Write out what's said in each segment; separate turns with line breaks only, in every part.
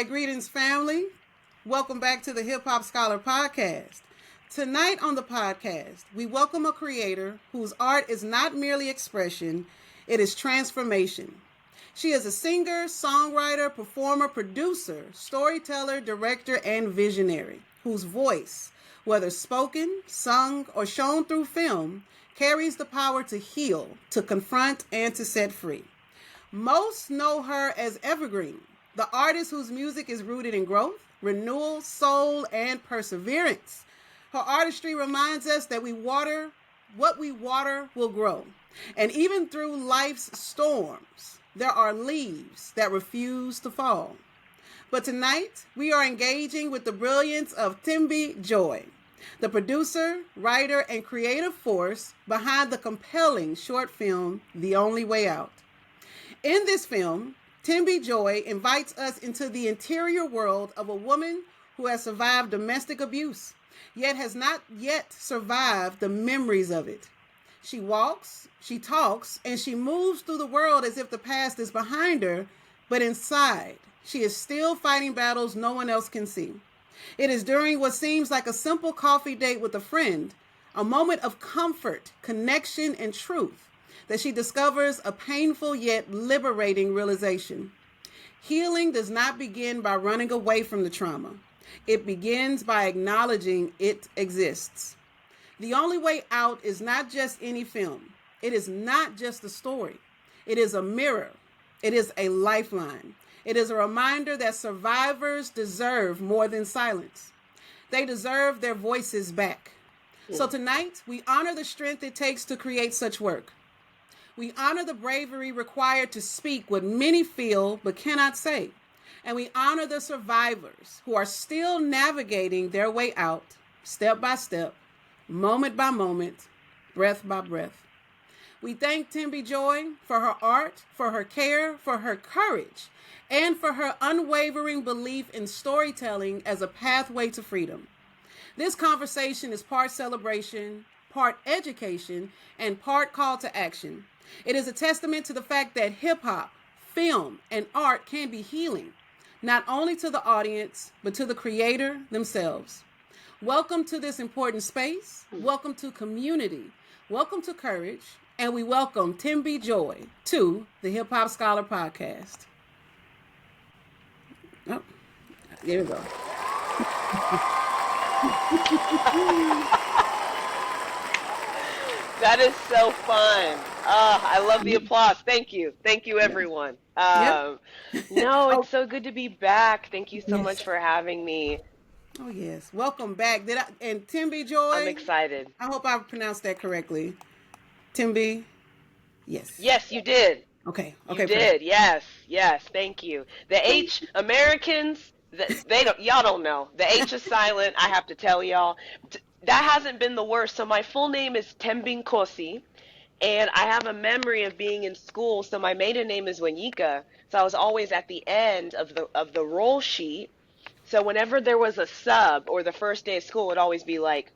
right, greetings, family. Welcome back to the Hip Hop Scholar Podcast. Tonight on the podcast, we welcome a creator whose art is not merely expression, it is transformation. She is a singer, songwriter, performer, producer, storyteller, director, and visionary, whose voice, whether spoken, sung, or shown through film, carries the power to heal, to confront, and to set free. Most know her as Evrgreen, the artist whose music is rooted in growth, renewal, soul, and perseverance. Her artistry reminds us that what we water will grow. And even through life's storms, there are leaves that refuse to fall. But tonight, we are engaging with the brilliance of Thembi Joy, the producer, writer, and creative force behind the compelling short film, The Only Way Out. In this film, Thembi Joy invites us into the interior world of a woman who has survived domestic abuse, yet has not yet survived the memories of it. She walks, she talks, and she moves through the world as if the past is behind her, but inside, she is still fighting battles no one else can see. It is during what seems like a simple coffee date with a friend, a moment of comfort, connection, and truth, that she discovers a painful yet liberating realization. Healing does not begin by running away from the trauma. It begins by acknowledging it exists. The Only Way Out is not just any film. It is not just a story. It is a mirror. It is a lifeline. It is a reminder that survivors deserve more than silence. They deserve their voices back. So tonight, we honor the strength it takes to create such work. We honor the bravery required to speak what many feel but cannot say. And we honor the survivors who are still navigating their way out, step by step, moment by moment, breath by breath. We thank Thembi Joy for her art, for her care, for her courage, and for her unwavering belief in storytelling as a pathway to freedom. This conversation is part celebration, part education, and part call to action. It is a testament to the fact that hip-hop, film, and art can be healing, not only to the audience, but to the creator themselves. Welcome to this important space. Welcome to community. Welcome to courage. And we welcome Thembi Joy to the Hip Hop Scholar Podcast. Oh, there we go.
That is so fun. I love the applause. Thank you. Thank you, everyone. No, it's so good to be back. Thank you so much for having me.
Oh, yes. Welcome back. And Thembi Joy?
I'm excited.
I hope I pronounced that correctly. Thembi? Yes.
Yes, you did.
Okay.
You did. Yes. Thank you. The H, Americans, y'all don't know. The H is silent. I have to tell y'all. That hasn't been the worst. So my full name is Thembi Joy, and I have a memory of being in school. So my maiden name is Wanyika. So I was always at the end of the roll sheet. So whenever there was a sub or the first day of school, it would always be like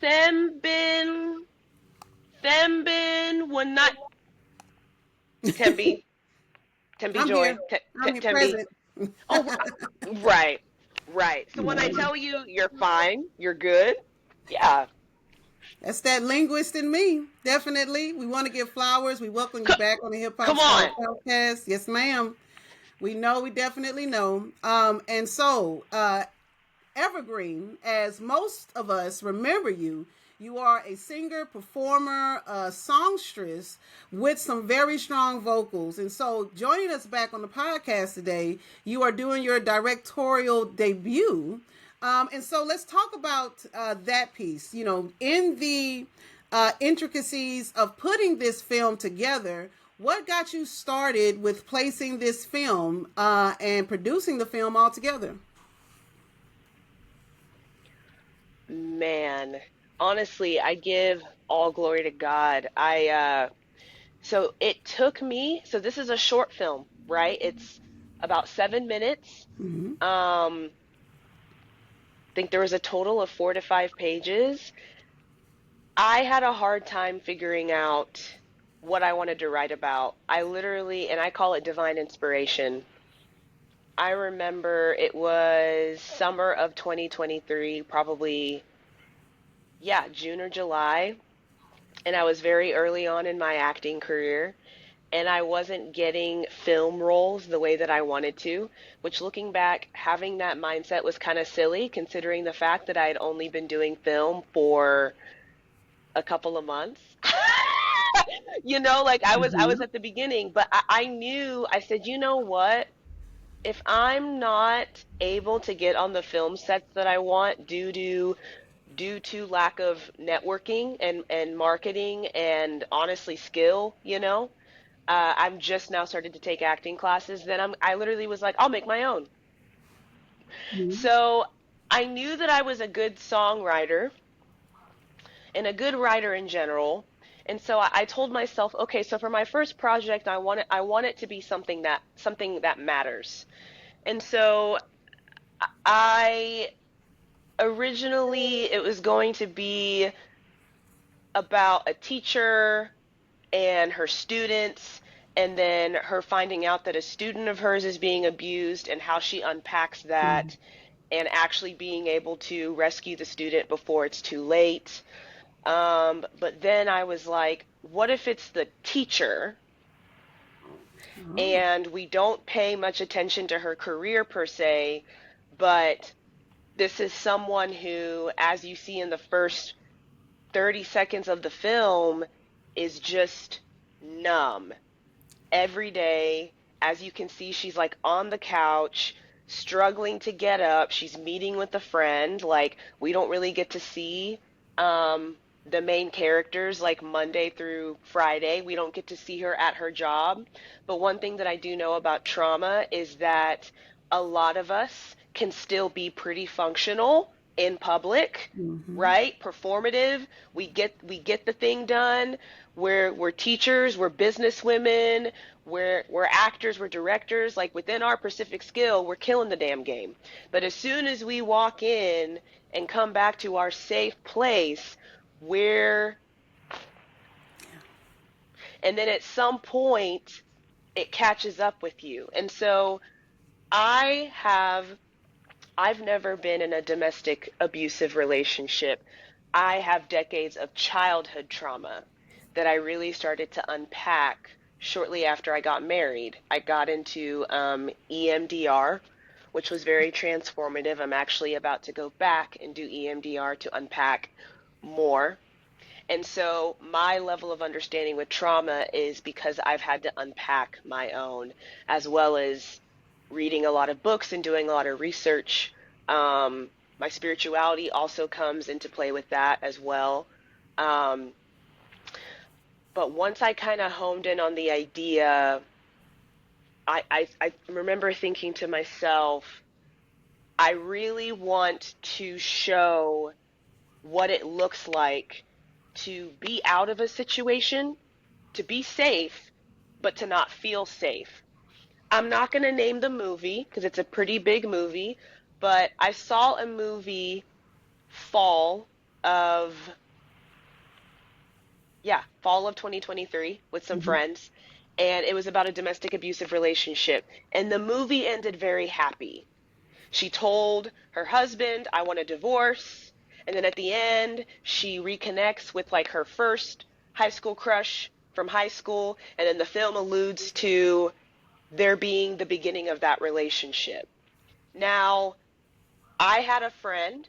Thembi Joy.
Thembi.
Oh, right. So when I tell you you're fine, you're good, yeah.
That's that linguist in me, definitely. We want to give flowers. We welcome you back on the Hip Hop Scholar Podcast. Yes, ma'am. We definitely know. And so, Evrgreen, as most of us remember you are a singer, performer, songstress with some very strong vocals. And so joining us back on the podcast today, you are doing your directorial debut. And so let's talk about that piece. You know, in the intricacies of putting this film together, what got you started with placing this film and producing the film all together?
Man, honestly, I give all glory to God. So it took me, so this is a short film, right? It's about 7 minutes.
Mm-hmm.
I think there was a total of 4 to 5 pages. I had a hard time figuring out what I wanted to write about. I literally, and I call it divine inspiration. I remember it was summer of 2023, probably, yeah, June or July. And I was very early on in my acting career. And I wasn't getting film roles the way that I wanted to, which looking back, having that mindset was kind of silly considering the fact that I had only been doing film for a couple of months. Like I was
Mm-hmm.
at the beginning, but I knew, I said, you know what? If I'm not able to get on the film sets that I want due to lack of networking and marketing and honestly skill, I'm just now started to take acting classes. Then I literally was like, I'll make my own. So I knew that I was a good songwriter and a good writer in general. And so I told myself, okay, so for my first project, I want it to be something that matters. And so I originally it was going to be about a teacher and her students, and then her finding out that a student of hers is being abused and how she unpacks
Mm-hmm.
that, and actually being able to rescue the student before it's too late. But then I was like, what if it's the teacher
Oh.
and we don't pay much attention to her career per se, but this is someone who, as you see in the first 30 seconds of the film, is just numb every day. As you can see, she's like on the couch, struggling to get up. She's meeting with a friend. Like, we don't really get to see um, the main characters like Monday through Friday. We don't get to see her at her job. But one thing that I do know about trauma is that a lot of us can still be pretty functional in public,
Mm-hmm.
right? Performative. We get the thing done. We're teachers, we're business women, we're actors, we're directors. Like, within our Pacific skill, we're killing the damn game. But as soon as we walk in and come back to our safe place, we're and then at some point it catches up with you. And so I have I've never been in a domestic abusive relationship. I have decades of childhood trauma that I really started to unpack shortly after I got married. I got into EMDR, which was very transformative. I'm actually about to go back and do EMDR to unpack more. And so my level of understanding with trauma is because I've had to unpack my own, as well as reading a lot of books and doing a lot of research. My spirituality also comes into play with that as well. Um, but once I kind of honed in on the idea, I remember thinking to myself, I really want to show what it looks like to be out of a situation, to be safe, but to not feel safe. I'm not going to name the movie because it's a pretty big movie, but I saw a movie fall of, yeah, fall of 2023 with some
Mm-hmm.
friends, and it was about a domestic abusive relationship. And the movie ended very happy. She told her husband, I want a divorce. And then at the end, she reconnects with like her first high school crush from high school. And then the film alludes to there being the beginning of that relationship. Now, I had a friend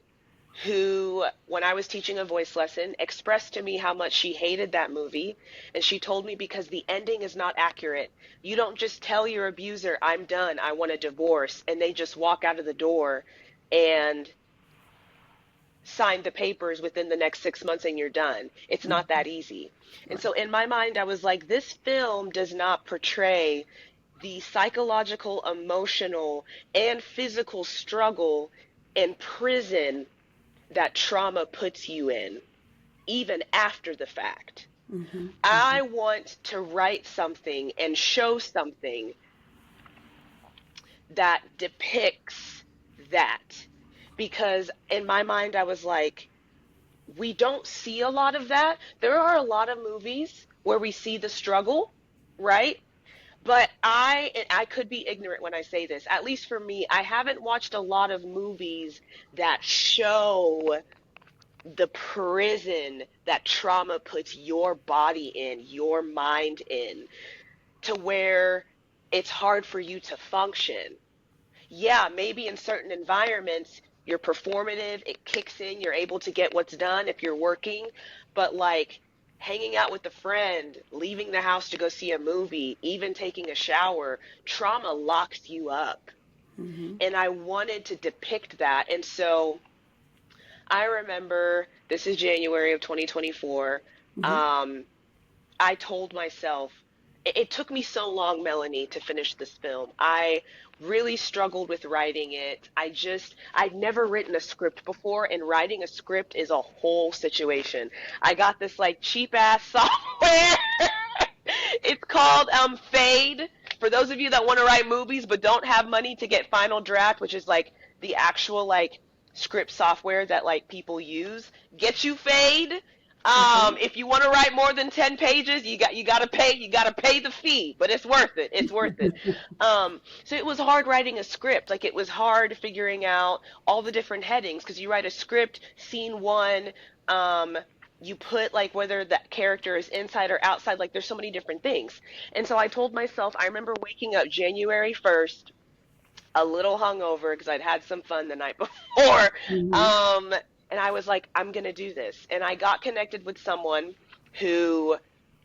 who, when I was teaching a voice lesson, expressed to me how much she hated that movie. And she told me because the ending is not accurate. You don't just tell your abuser, I'm done, I want a divorce, and they just walk out of the door and sign the papers within the next 6 months and you're done. It's not that easy. And
Right.
so in my mind, I was like, this film does not portray the psychological, emotional, and physical struggle in prison that trauma puts you in, even after the fact.
Mm-hmm. Mm-hmm.
I want to write something and show something that depicts that. Because in my mind, I was like, we don't see a lot of that. There are a lot of movies where we see the struggle, right? But I could be ignorant when I say this. At least for me, I haven't watched a lot of movies that show the prison that trauma puts your body in, your mind in, to where it's hard for you to function. Yeah, maybe in certain environments, you're performative, it kicks in, you're able to get what's done if you're working, but like hanging out with a friend, leaving the house to go see a movie, even taking a shower, trauma locks you up.
Mm-hmm.
And I wanted to depict that. And so I remember this is January of 2024.
Mm-hmm.
Um, I told myself, it took me so long, Melanie, to finish this film. I really struggled with writing it. I'd never written a script before, and writing a script is a whole situation. I got this like cheap ass software. It's called Fade. For those of you that want to write movies but don't have money to get Final Draft, which is like the actual like script software that like people use, get you Fade.
Okay.
If you want to write more than 10 pages, you gotta pay the fee, but it's worth it. It's worth it. So it was hard writing a script. Like it was hard figuring out all the different headings because you write a script, scene one, you put like whether that character is inside or outside. Like there's so many different things. And so I told myself, I remember waking up January 1st, a little hungover because I'd had some fun the night before.
Mm-hmm.
Um, and I was like, I'm going to do this. And I got connected with someone who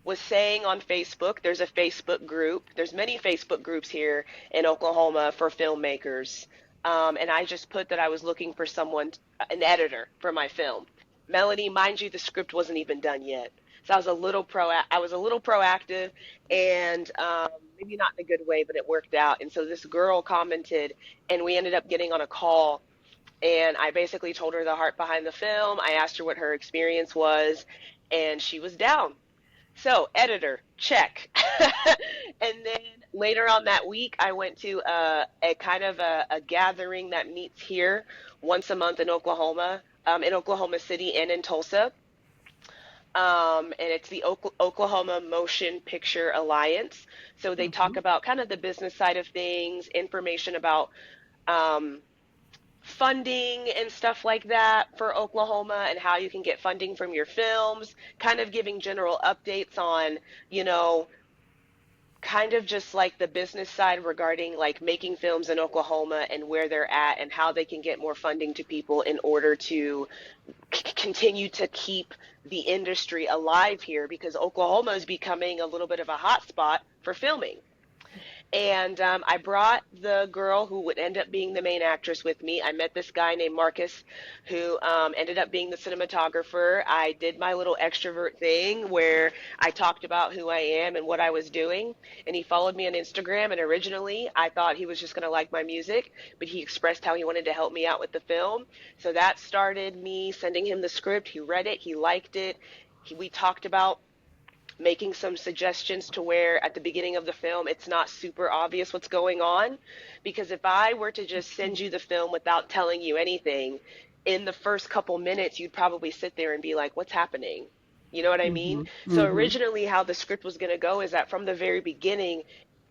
was saying on Facebook, there's a Facebook group. There's many Facebook groups here in Oklahoma for filmmakers. And I just put that I was looking for someone, an editor for my film. Melanie, mind you, the script wasn't even done yet. So I was a little proactive, and maybe not in a good way, but it worked out. And so this girl commented, and we ended up getting on a call. And I basically told her the heart behind the film. I asked her what her experience was, and she was down. So, editor, check. And then later on that week, I went to a kind of a gathering that meets here once a month in Oklahoma City and in Tulsa. And it's the Oklahoma Motion Picture Alliance. So they talk
Okay.
about kind of the business side of things, information about um, funding and stuff like that for Oklahoma and how you can get funding from your films, kind of giving general updates on, you know, kind of just like the business side regarding like making films in Oklahoma and where they're at and how they can get more funding to people in order to continue to keep the industry alive here because Oklahoma is becoming a little bit of a hot spot for filming. And I brought the girl who would end up being the main actress with me. I met this guy named Marcus who ended up being the cinematographer. I did my little extrovert thing where I talked about who I am and what I was doing. And he followed me on Instagram. And originally, I thought he was just going to like my music, but he expressed how he wanted to help me out with the film. So that started me sending him the script. He read it, he liked it. We talked about making some suggestions to where at the beginning of the film it's not super obvious what's going on, because if I were to just send you the film without telling you anything, in the first couple minutes you'd probably sit there and be like, what's happening? You know what I mean?
Mm-hmm.
So
Mm-hmm.
originally how the script was going to go is that from the very beginning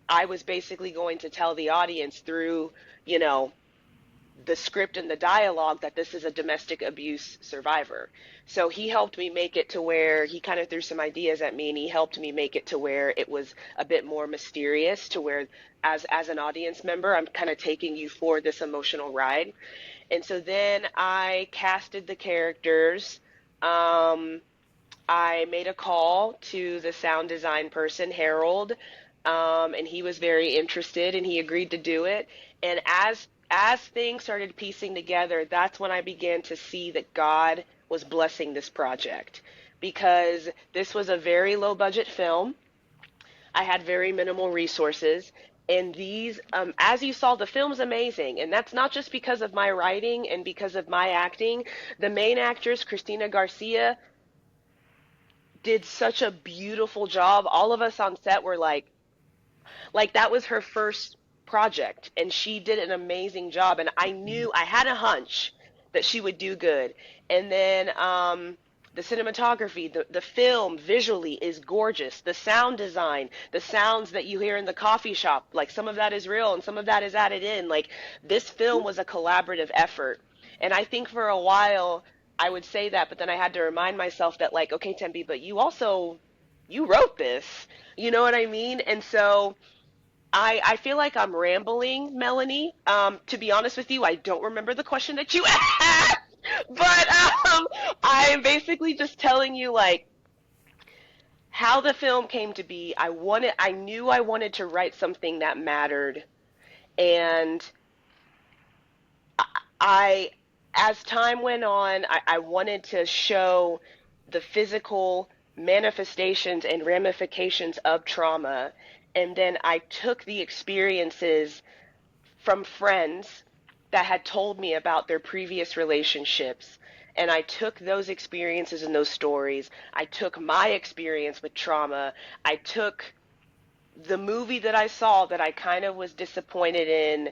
I was basically going to tell the audience through, you know, the script and the dialogue that this is a domestic abuse survivor. So he helped me make it to where he kind of threw some ideas at me and he helped me make it to where it was a bit more mysterious, to where as an audience member, I'm kind of taking you for this emotional ride. And so then I casted the characters. Um, I made a call to the sound design person, Harold, and he was very interested and he agreed to do it. And as things started piecing together, that's when I began to see that God was blessing this project, because this was a very low budget film. I had very minimal resources. And these, as you saw, the film's amazing. And that's not just because of my writing and because of my acting. The main actress, Christina Garcia, did such a beautiful job. All of us on set were like that was her first project and she did an amazing job, and I had a hunch that she would do good. And then The cinematography, the film visually is gorgeous. The sound design, the sounds that you hear in the coffee shop, like some of that is real and some of that is added in. Like this film was a collaborative effort. And I think for a while I would say that, but then I had to remind myself that like, okay, Tembi, but you wrote this. You know what I mean? And so I feel like I'm rambling, Melanie. To be honest with you, I don't remember the question that you asked, but I'm basically just telling you like how the film came to be. I knew I wanted to write something that mattered, and I, as time went on, I wanted to show the physical manifestations and ramifications of trauma. And then I took the experiences from friends that had told me about their previous relationships. And I took those experiences and those stories. I took my experience with trauma. I took the movie that I saw that I kind of was disappointed in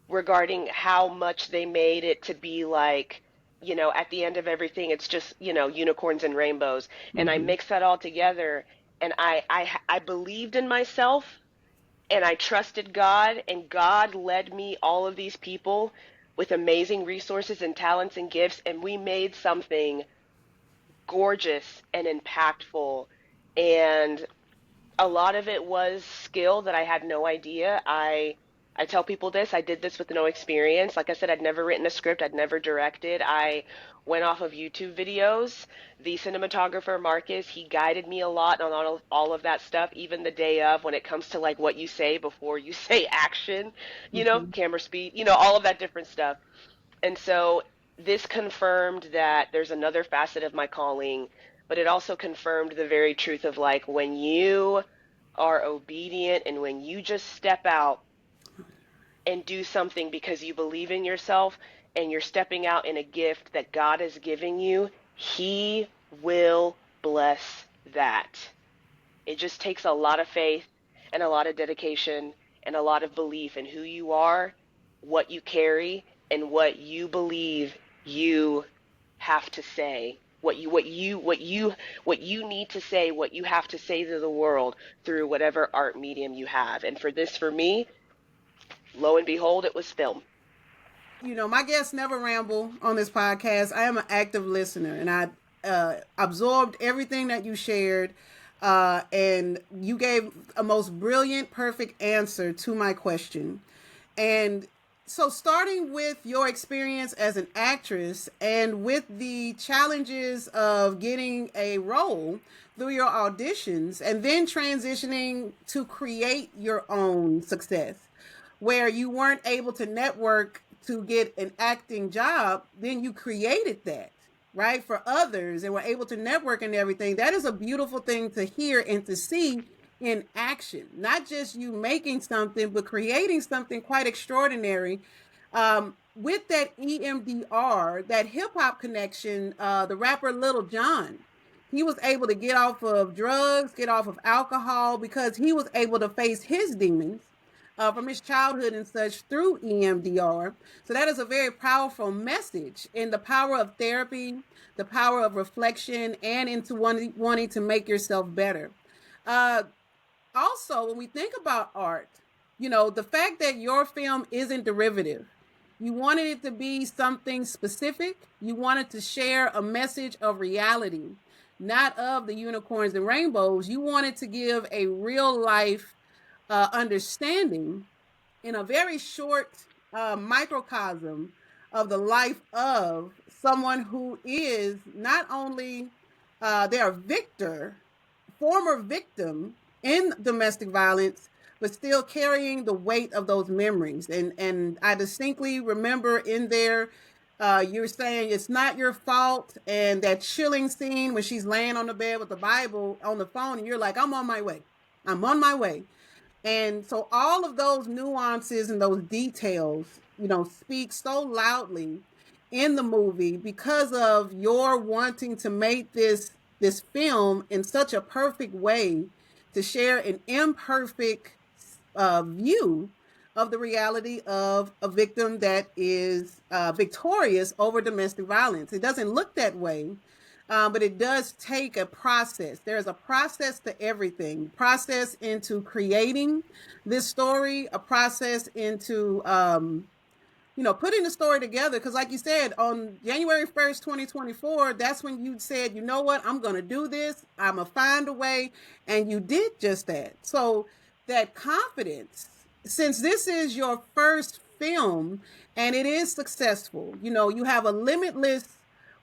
regarding how much they made it to be like, at the end of everything, it's just, unicorns and rainbows. And I
Mm-hmm.
mixed that all together. And I believed in myself and I trusted God, and God led me all of these people with amazing resources and talents and gifts, and we made something gorgeous and impactful. And a lot of it was skill that I had no idea. I tell people this, I did this with no experience. Like I said, I'd never written a script, I'd never directed. I went off of YouTube videos. The cinematographer Marcus, he guided me a lot on all of that stuff, even the day of when it comes to like what you say before you say action,
Mm-hmm.
camera speed, all of that different stuff. And so this confirmed that there's another facet of my calling, but it also confirmed the very truth of like when you are obedient and when you just step out and do something because you believe in yourself and you're stepping out in a gift that God is giving you, He will bless that. It just takes a lot of faith and a lot of dedication and a lot of belief in who you are, what you carry, and what you believe you have to say. What you need to say, what you have to say to the world through whatever art medium you have. And for me, lo and behold, it was film.
My guests never ramble on this podcast. I am an active listener, and I absorbed everything that you shared, and you gave a most brilliant, perfect answer to my question. And so, starting with your experience as an actress and with the challenges of getting a role through your auditions, and then transitioning to create your own success, where you weren't able to network to get an acting job, then you created that, right, for others and were able to network and everything. That is a beautiful thing to hear and to see in action. Not just you making something, but creating something quite extraordinary. With that EMDR, that hip hop connection, the rapper Little John, he was able to get off of drugs, get off of alcohol, because he was able to face his demons from his childhood and such through EMDR. So that is a very powerful message in the power of therapy, the power of reflection, and into wanting to make yourself better. Uh, Also, when we think about art, the fact that your film isn't derivative, you wanted it to be something specific. You wanted to share a message of reality, not of the unicorns and rainbows. You wanted to give a real life understanding in a very short microcosm of the life of someone who is not only their victor, former victim in domestic violence, but still carrying the weight of those memories. And I distinctly remember in there, you're saying it's not your fault, and that chilling scene when she's laying on the bed with the Bible on the phone, and you're like, I'm on my way. I'm on my way. And so all of those nuances and those details, speak so loudly in the movie because of your wanting to make this film in such a perfect way to share an imperfect view of the reality of a victim that is victorious over domestic violence. It doesn't look that way, but it does take a process. There's a process to everything. Process into creating this story, a process into putting the story together. Because, like you said, on January 1st, 2024, that's when you said, you know what, I'm going to do this. I'm going to find a way. And you did just that. So, that confidence, since this is your first film and it is successful, you have a limitless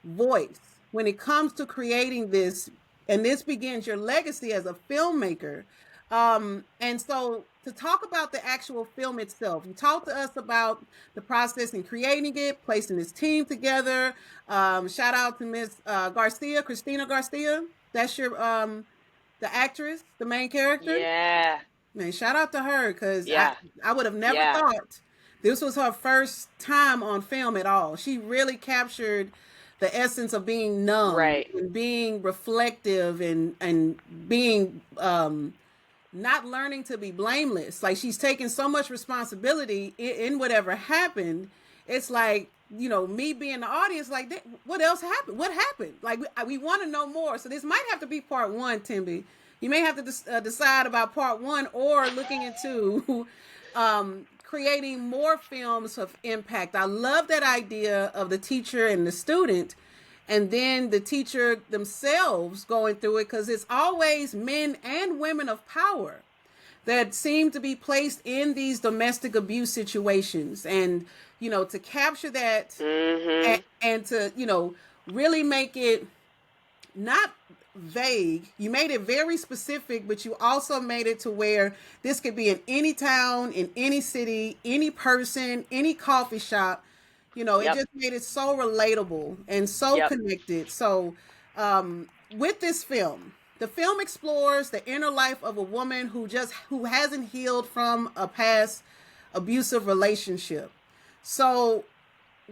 voice when it comes to creating this. And this begins your legacy as a filmmaker. And so to talk about the actual film itself, you talked to us about the process in creating it, placing this team together. Shout out to Miss Garcia, Christina Garcia. That's your the actress, the main character.
Yeah.
Man, shout out to her because
Yeah.
I would have never
Yeah.
thought this was her first time on film at all. She really captured the essence of being numb
Right.
and being reflective and being not learning to be blameless. Like, she's taking so much responsibility in whatever happened. It's like, me being the audience, like, what else happened? What happened? Like, we want to know more. So this might have to be part one, Thembi. You may have to decide about part one or looking into creating more films of impact. I love that idea of the teacher and the student, and then the teacher themselves going through it, because it's always men and women of power that seem to be placed in these domestic abuse situations. And, to capture that
Mm-hmm.
and to, really make it not vague. You made it very specific, but you also made it to where this could be in any town, in any city, any person, any coffee shop. It
Yep.
just made it so relatable and so
Yep.
connected. So, with this film, the film explores the inner life of a woman who hasn't healed from a past abusive relationship. So,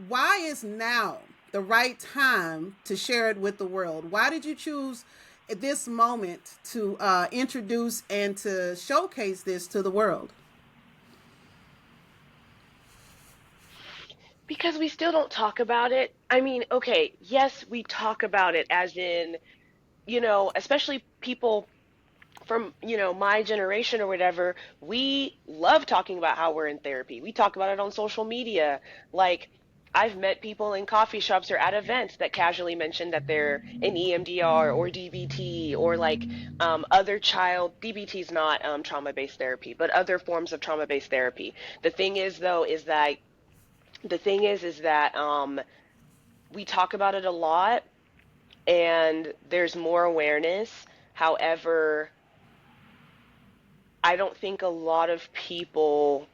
why is now the right time to share it with the world? Why did you choose at this moment to introduce and to showcase this to the world?
Because we still don't talk about it. I mean, okay, yes, we talk about it as in, especially people from, my generation or whatever, we love talking about how we're in therapy. We talk about it on social media. Like, I've met people in coffee shops or at events that casually mention that they're in EMDR or DBT or like other child DBT is not trauma-based therapy, but other forms of trauma-based therapy. The thing is, though, is that we talk about it a lot and there's more awareness. However, I don't think a lot of people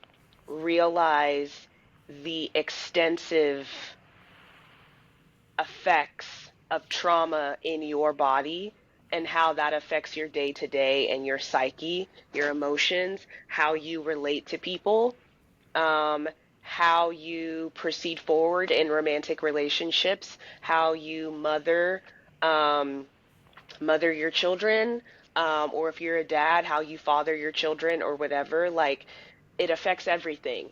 realize the extensive effects of trauma in your body and how that affects your day to day and your psyche, your emotions, how you relate to people, um, how you proceed forward in romantic relationships, how you um, mother your children, or if you're a dad, how you father your children or whatever. Like, it affects everything.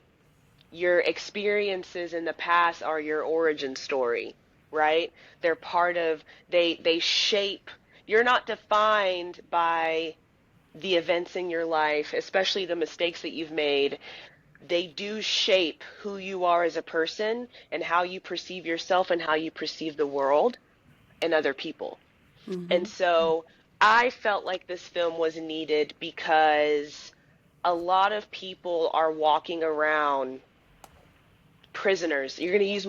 Your experiences in the past are your origin story, right? They're part of, they shape, you're not defined by the events in your life, especially the mistakes that you've made. They do shape who you are as a person and how you perceive yourself and how you perceive the world and other people.
Mm-hmm.
And so I felt like this film was needed because a lot of people are walking around prisoners. Use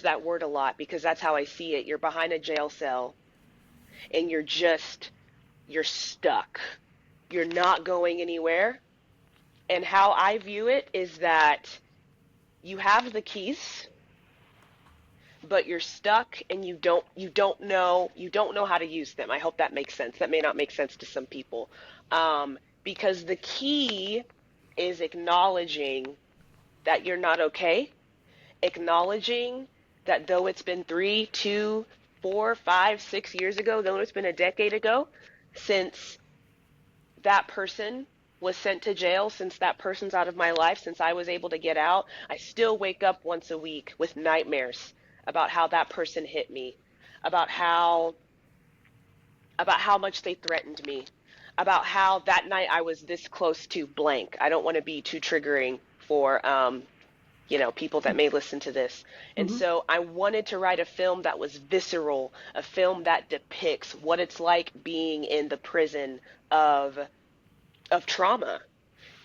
that word a lot because that's how I see it. You're behind a jail cell and you're stuck. You're not going anywhere. And how I view it is that you have the keys, but you're stuck and you don't know how to use them. I hope that makes sense. That may not make sense to some people. Because the key is acknowledging that you're not okay, acknowledging that though it's been 3, 2, 4, 5, 6 years ago, though it's been a decade ago since that person was sent to jail, since that person's out of my life, since I was able to get out, I still wake up once a week with nightmares about how that person hit me. about how much they threatened me, about how that night I was this close to blank. I don't want to be too triggering for people that may listen to this. And
Mm-hmm.
so I wanted to write a film that was visceral, a film that depicts what it's like being in the prison of trauma.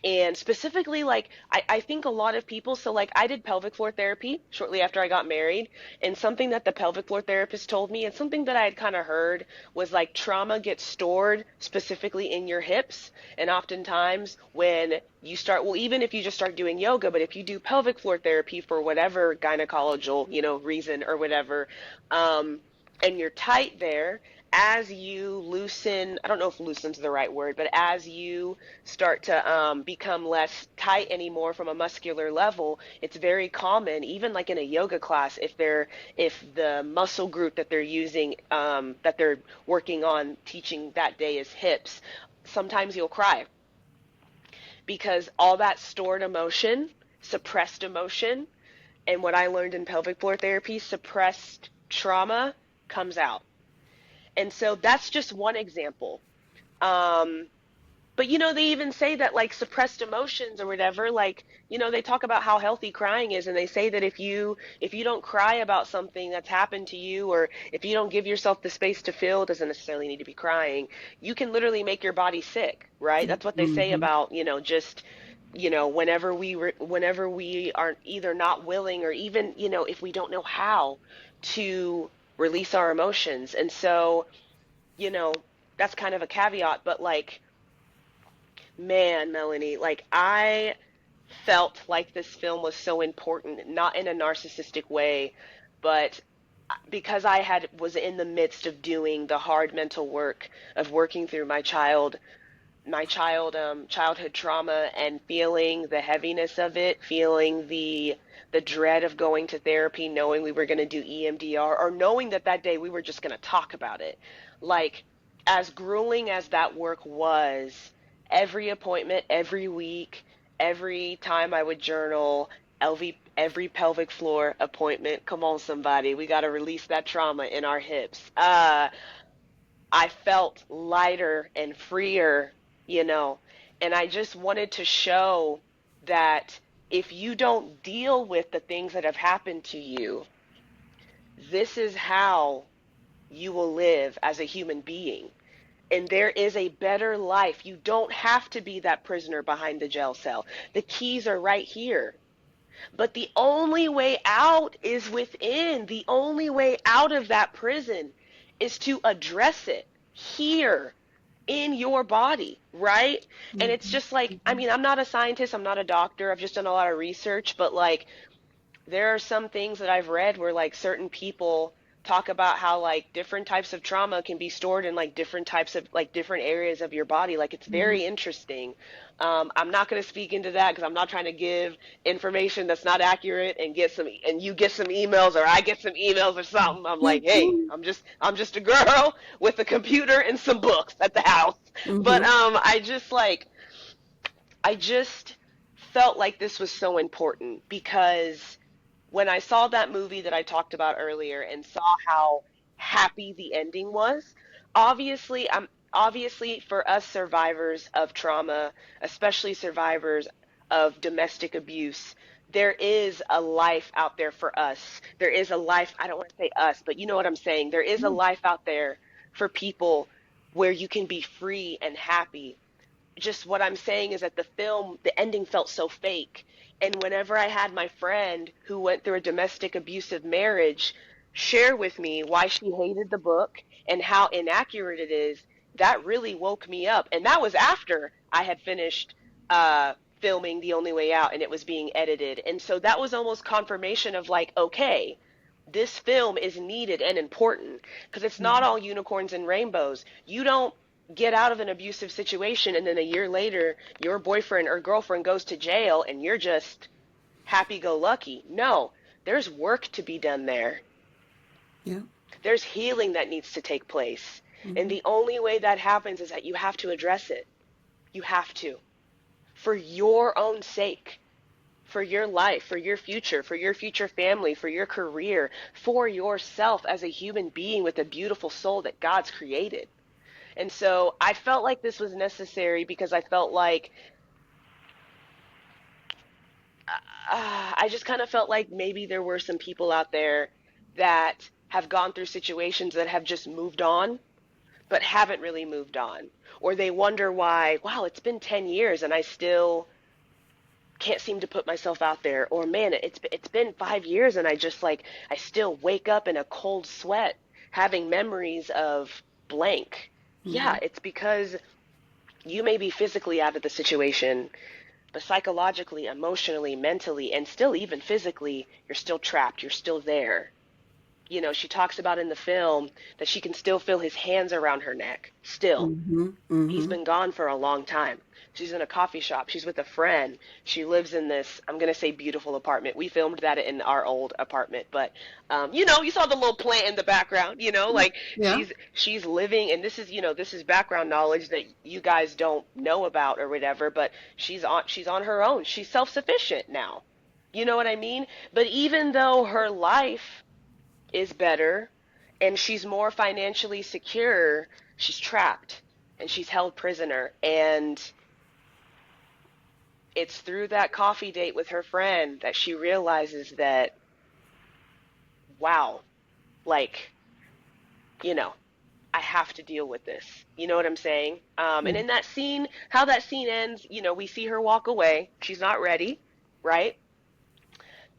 And specifically, like, I think a lot of people, so like I did pelvic floor therapy shortly after I got married. And something that the pelvic floor therapist told me, and something that I had kind of heard, was like trauma gets stored specifically in your hips. And oftentimes when you start, well, even if you just start doing yoga, but if you do pelvic floor therapy for whatever gynecological, reason or whatever, um, and you're tight there, as you loosen, I don't know if loosen's the right word, but as you start to become less tight anymore from a muscular level, it's very common, even like in a yoga class, if the muscle group that they're using, that they're working on teaching that day is hips, sometimes you'll cry because all that stored emotion, suppressed emotion, and what I learned in pelvic floor therapy, suppressed trauma comes out. And so that's just one example. Um, But they even say that like suppressed emotions or whatever, like, they talk about how healthy crying is, and they say that if you don't cry about something that's happened to you, or if you don't give yourself the space to feel, it doesn't necessarily need to be crying, you can literally make your body sick, right? That's what they say
Mm-hmm.
about, just whenever we are either not willing, or even, if we don't know how to release our emotions. And so, you know, that's kind of a caveat, but like, man, Melanie, like I felt like this film was so important, not in a narcissistic way, but because I had was in the midst of doing the hard mental work of working through childhood trauma, and feeling the heaviness of it, feeling the dread of going to therapy, knowing we were going to do EMDR, or knowing that that day we were just going to talk about it. Like, as grueling as that work was, every appointment, every week, every time I would journal, every pelvic floor appointment, come on, somebody, we got to release that trauma in our hips. I felt lighter and freer, you know, and I just wanted to show that if you don't deal with the things that have happened to you, this is how you will live as a human being. And there is a better life. You don't have to be that prisoner behind the jail cell. The keys are right here. But the only way out is within. The only way out of that prison is to address it here in your body, right? And it's just like, I mean, I'm not a scientist, I'm not a doctor, I've just done a lot of research, but like, there are some things that I've read where like certain people talk about how like different types of trauma can be stored in like different types of like different areas of your body. Like, it's
Mm-hmm.
very interesting. I'm not going to speak into that because I'm not trying to give information that's not accurate and you get some emails, or I get some emails or something. I'm like, hey,
Mm-hmm.
I'm just a girl with a computer and some books at the house. But
Mm-hmm.
I just felt like this was so important because when I saw that movie that I talked about earlier and saw how happy the ending was, obviously for us survivors of trauma, especially survivors of domestic abuse, there is a life out there for us. There is a life, I don't want to say us, but you know what I'm saying. There is a life out there for people where you can be free and happy. Just what I'm saying is that the ending felt so fake. And whenever I had my friend who went through a domestic abusive marriage share with me why she hated the book and how inaccurate it is, that really woke me up. And that was after I had finished filming The Only Way Out and it was being edited. And so that was almost confirmation of like, okay, this film is needed and important because it's not all unicorns and rainbows. You don't get out of an abusive situation and then a year later your boyfriend or girlfriend goes to jail and you're just happy go lucky. No, there's work to be done there.
Yeah.
There's healing that needs to take place. And
Mm-hmm.
the only way that happens is that you have to address it. You have to. For your own sake. for your life, for your future family, for your career, for yourself as a human being with a beautiful soul that God's created. And so I felt like this was necessary because I felt like I just kind of felt like maybe there were some people out there that have gone through situations that have just moved on, but haven't really moved on. Or they wonder why, wow, it's been 10 years and I still can't seem to put myself out there. Or man, it's been 5 years and I still wake up in a cold sweat having memories of blank.
Mm-hmm.
Yeah, it's because you may be physically out of the situation, but psychologically, emotionally, mentally, and still even physically, you're still trapped. You're still there. You know, she talks about in the film that she can still feel his hands around her neck. Still.
Mm-hmm.
He's
Mm-hmm.
been gone for a long time. She's in a coffee shop. She's with a friend. She lives in this, I'm going to say beautiful apartment. We filmed that in our old apartment, but you saw the little plant in the background, like
Yeah.
she's living, and this is background knowledge that you guys don't know about or whatever, but she's on her own. She's self-sufficient now. You know what I mean? But even though her life is better and she's more financially secure, she's trapped and she's held prisoner. And it's through that coffee date with her friend that she realizes that, wow, like, you know, I have to deal with this. You know what I'm saying? And in that scene, how that scene ends, we see her walk away. She's not ready, right?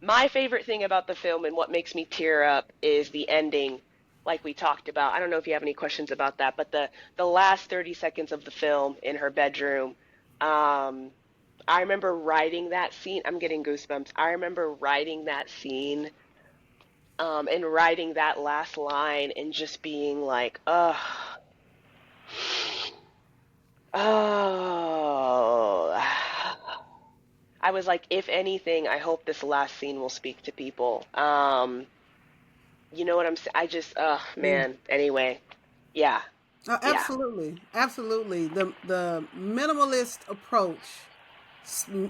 My favorite thing about the film and what makes me tear up is the ending, like we talked about. I don't know if you have any questions about that, but the last 30 seconds of the film in her bedroom, um, I remember writing that scene. I'm getting goosebumps. I remember writing that scene, and writing that last line and just being like, ugh, oh. I was like, if anything, I hope this last scene will speak to people. You know what I'm saying? I just,
Yeah.
man. Anyway, yeah, yeah,
Absolutely, absolutely. The minimalist approach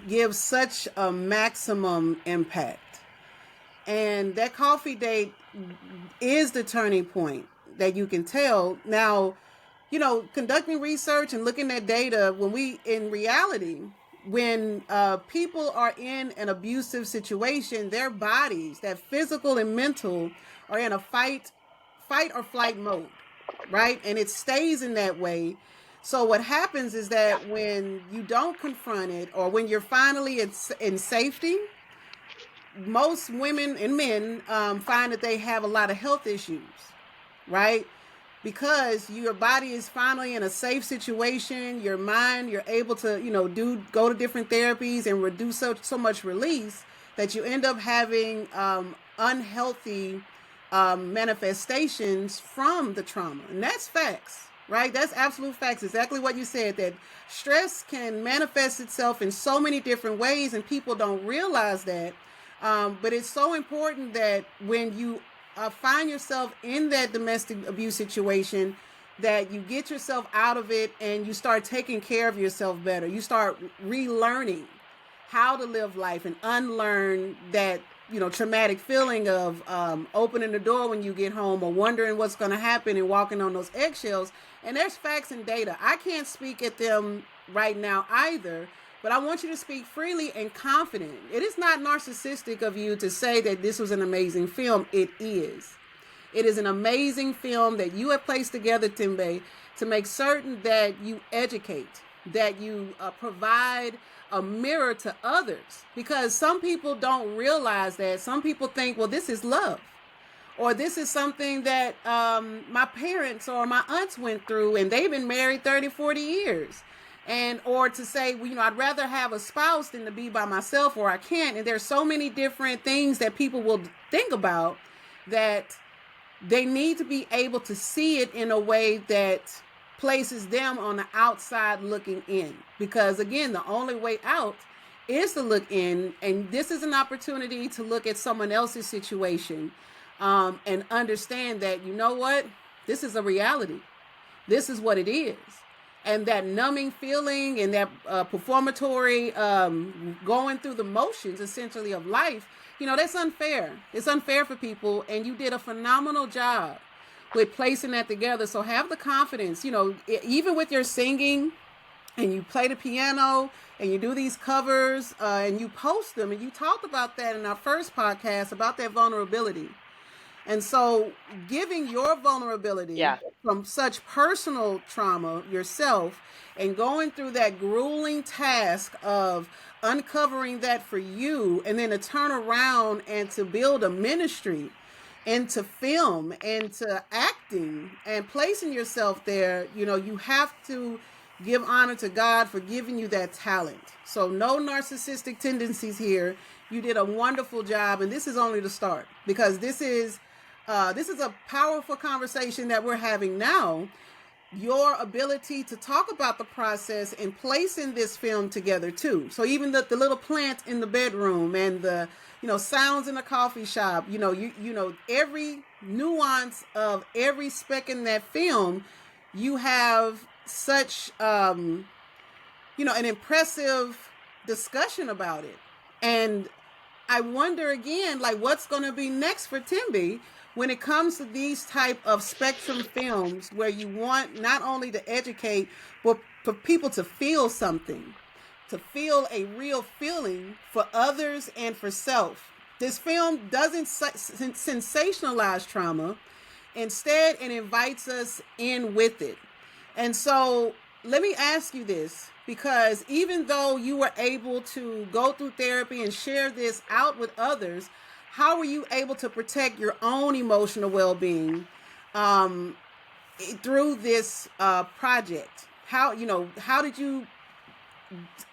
gives such a maximum impact, and that coffee date is the turning point that you can tell now. Conducting research and looking at data, when we in reality, when people are in an abusive situation, their bodies, that physical and mental, are in a fight or flight mode, right? And it stays in that way. So what happens is
yeah,
that when you don't confront it, or when you're finally in safety, most women and men find that they have a lot of health issues, right? Because your body is finally in a safe situation, your mind, you're able to, go to different therapies and reduce so much release that you end up having unhealthy manifestations from the trauma. And that's facts, right? That's absolute facts. Exactly what you said, that stress can manifest itself in so many different ways, and people don't realize that. But it's so important that when you find yourself in that domestic abuse situation, that you get yourself out of it and you start taking care of yourself better. You start relearning how to live life and unlearn that traumatic feeling of opening the door when you get home, or wondering what's going to happen and walking on those eggshells. And there's facts and data. I can't speak at them right now either, but I want you to speak freely and confident. It is not narcissistic of you to say that this was an amazing film. It is. It is an amazing film that you have placed together, Thembi, to make certain that you educate, that you provide a mirror to others. Because some people don't realize that. Some people think, well, this is love. Or this is something that my parents or my aunts went through, and they've been married 30, 40 years. And or to say, well, I'd rather have a spouse than to be by myself, or I can't. And there's so many different things that people will think about, that they need to be able to see it in a way that places them on the outside looking in. Because again, the only way out is to look in. And this is an opportunity to look at someone else's situation and understand that, you know what, this is a reality. This is what it is. and that numbing feeling and that performatory going through the motions essentially of life, that's unfair. It's unfair for people, and you did a phenomenal job with placing that together. So have the confidence, even with your singing, and you play the piano, and you do these covers, and you post them, and you talked about that in our first podcast about that vulnerability. And so giving your vulnerability
Yeah.
from such personal trauma yourself and going through that grueling task of uncovering that for you, and then to turn around and to build a ministry into film and to acting and placing yourself there, you have to give honor to God for giving you that talent. So no narcissistic tendencies here. You did a wonderful job, and this is only the start, because this is a powerful conversation that we're having now. Your ability to talk about the process and placing this film together too. So even the little plant in the bedroom and the sounds in the coffee shop, every nuance of every speck in that film, you have such an impressive discussion about it. And I wonder again, like, what's going to be next for Thembi when it comes to these type of spectrum films, where you want not only to educate, but for people to feel something, to feel a real feeling for others and for self. This film doesn't sensationalize trauma. Instead, it invites us in with it. And so let me ask you this, because even though you were able to go through therapy and share this out with others, how were you able to protect your own emotional well-being through this project? How did you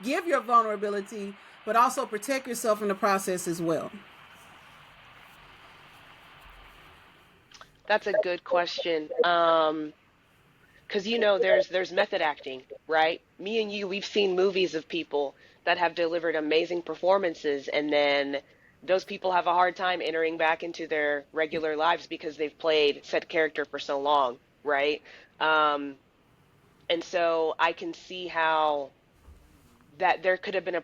give your vulnerability, but also protect yourself in the process as well?
That's a good question. Because there's method acting, right? Me and you, we've seen movies of people that have delivered amazing performances, and then those people have a hard time entering back into their regular lives because they've played said character for so long, right? Um, and so I can see how that there could have been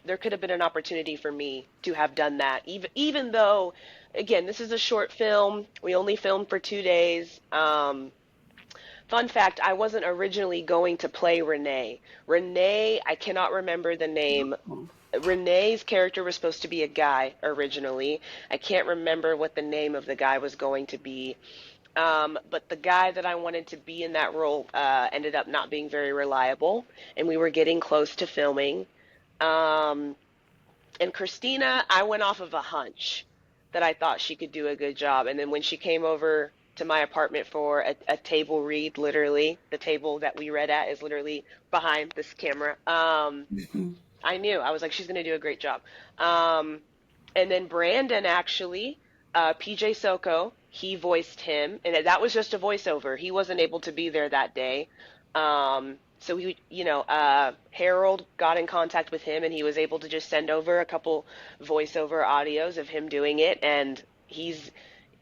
there could have been an opportunity for me to have done that, even though, again, this is a short film. We only filmed for 2 days. Fun fact, I wasn't originally going to play Renee. Renee, I cannot remember the name. Renee's character was supposed to be a guy originally. I can't remember what the name of the guy was going to be. But the guy that I wanted to be in that role ended up not being very reliable, and we were getting close to filming. Um, and Christina, I went off of a hunch that I thought she could do a good job. And then when she came over to my apartment for a table read, literally, the table that we read at is literally behind this camera. I knew. I was like, she's going to do a great job. And then Brandon, actually, PJ Soko, he voiced him, and that was just a voiceover. He wasn't able to be there that day. So Harold got in contact with him, and he was able to just send over a couple voiceover audios of him doing it, and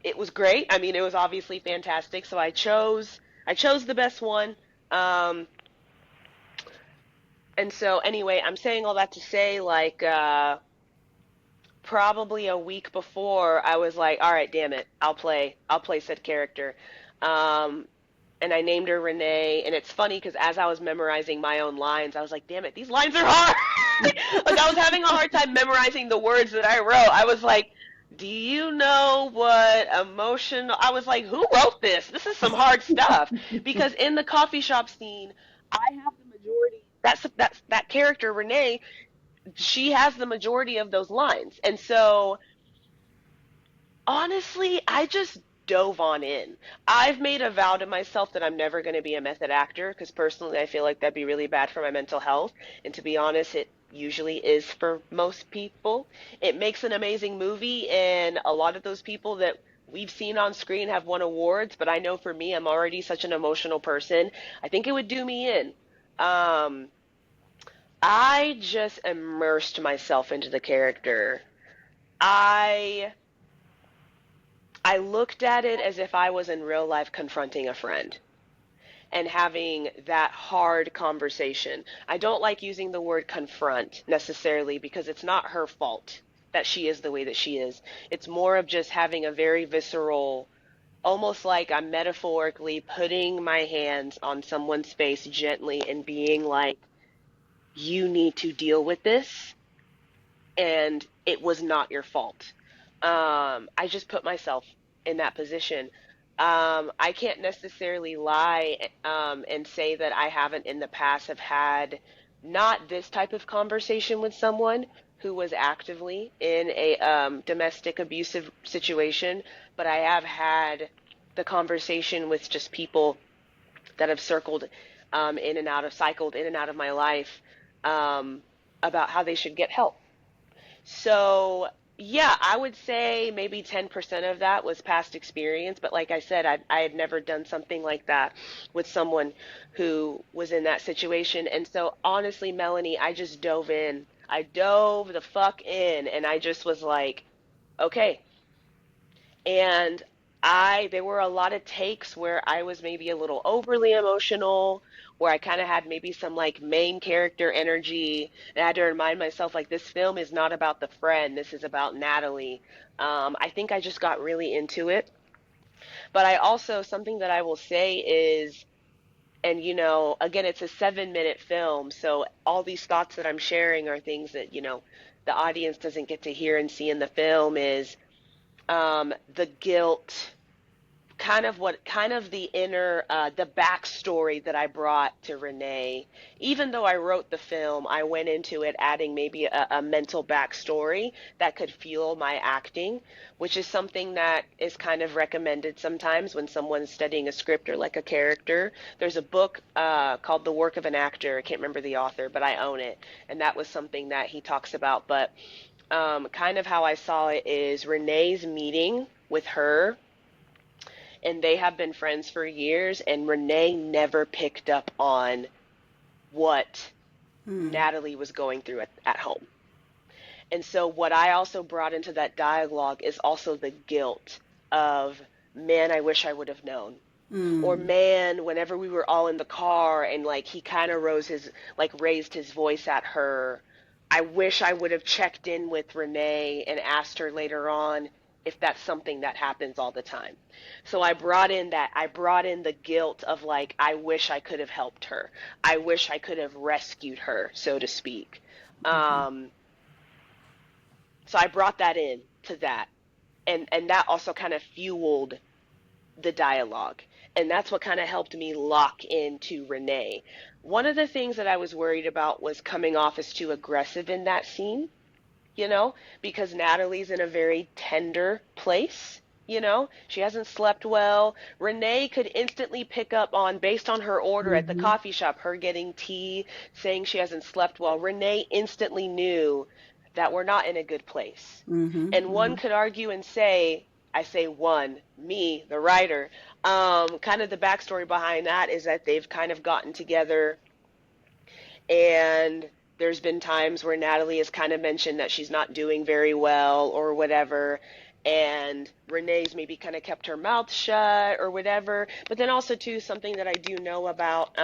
it was great. I mean, it was obviously fantastic. So I chose the best one. Um, and so anyway, I'm saying all that to say, like, probably a week before, I was like, all right, damn it, I'll play said character. Um, and I named her Renee. And it's funny because as I was memorizing my own lines, I was like, damn it, these lines are hard. Like, I was having a hard time memorizing the words that I wrote. I was like, do you know what emotional? I was like, who wrote this? This is some hard stuff. Because in the coffee shop scene, I have the majority. That character Renee, she has the majority of those lines. And so honestly, I just dove on in. I've made a vow to myself that I'm never going to be a method actor because personally I feel like that'd be really bad for my mental health. And to be honest, it usually is for most people. It makes an amazing movie, and a lot of those people that we've seen on screen have won awards, but I know for me, I'm already such an emotional person. I think it would do me in. Um, I just immersed myself into the character. I I looked at it as if I was in real life confronting a friend. and having that hard conversation. I don't like using the word confront necessarily because it's not her fault that she is the way that she is. It's more of just having a very visceral, almost like I'm metaphorically putting my hands on someone's face gently and being like, you need to deal with this, and it was not your fault. I just put myself in that position. I can't necessarily lie and say that I haven't in the past have had not this type of conversation with someone who was actively in a domestic abusive situation, but I have had the conversation with just people that have cycled in and out of my life um, about how they should get help. So, yeah, I would say maybe 10% of that was past experience. But like I said, I had never done something like that with someone who was in that situation. And so, honestly, Melanie, I just dove in. I dove the fuck in, and I just was like, okay, and there were a lot of takes where I was maybe a little overly emotional, where I kind of had maybe some like main character energy. And I had to remind myself, like, this film is not about the friend, this is about Natalie. I think I just got really into it. But I also, something that I will say is, and again, it's a 7-minute film, so all these thoughts that I'm sharing are things that, the audience doesn't get to hear and see in the film, is the guilt, kind of the inner, the backstory that I brought to Renee. Even though I wrote the film, I went into it adding maybe a mental backstory that could fuel my acting, which is something that is kind of recommended sometimes when someone's studying a script or like a character. There's a book called The Work of an Actor. I can't remember the author, but I own it, and that was something that he talks about. But kind of how I saw it is Renee's meeting with her, and they have been friends for years, and Renee never picked up on what Natalie was going through at home. And so what I also brought into that dialogue is also the guilt of, man, I wish I would have known. Or, man, whenever we were all in the car and like he kind of raised his voice at her, I wish I would have checked in with Renee and asked her later on if that's something that happens all the time. So I brought in the guilt of like, I wish I could have helped her. I wish I could have rescued her, so to speak. Um, so I brought that in to that. And that also kind of fueled the dialogue. And that's what kind of helped me lock into Renee. One of the things that I was worried about was coming off as too aggressive in that scene, because Natalie's in a very tender place. She hasn't slept well. Renee could instantly pick up on, based on her order at the coffee shop, her getting tea, saying she hasn't slept well. Renee instantly knew that we're not in a good place. And one could argue and say, I say one, me, the writer, kind of the backstory behind that is that they've kind of gotten together, and there's been times where Natalie has kind of mentioned that she's not doing very well or whatever, and Renee's maybe kind of kept her mouth shut or whatever. But then also, too, something that I do know about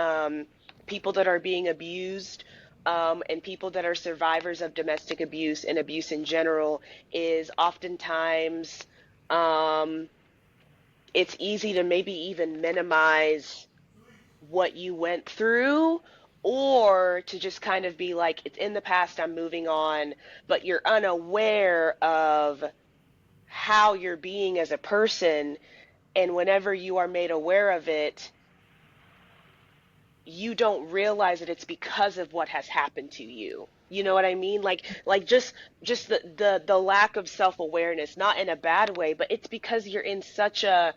people that are being abused, and people that are survivors of domestic abuse and abuse in general, is oftentimes um, it's easy to maybe even minimize what you went through, or to just kind of be like, it's in the past, I'm moving on, but you're unaware of how you're being as a person. And whenever you are made aware of it, you don't realize that it's because of what has happened to you. You know what I mean? Like just the lack of self-awareness, not in a bad way, but it's because you're in such a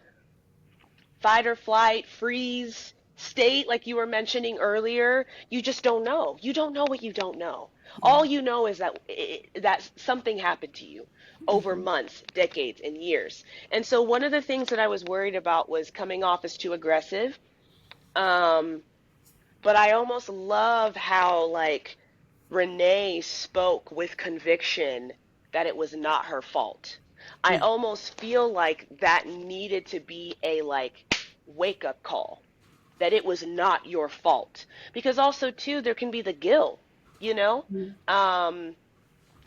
fight or flight, freeze state, like you were mentioning earlier. You just don't know. You don't know what you don't know. All you know is that something happened to you over months, decades, and years. And so one of the things that I was worried about was coming off as too aggressive. Um, but I almost love how, like, Renee spoke with conviction that it was not her fault. I almost feel like that needed to be a, like, wake up call. that it was not your fault. Because also too, there can be the guilt, you know, um,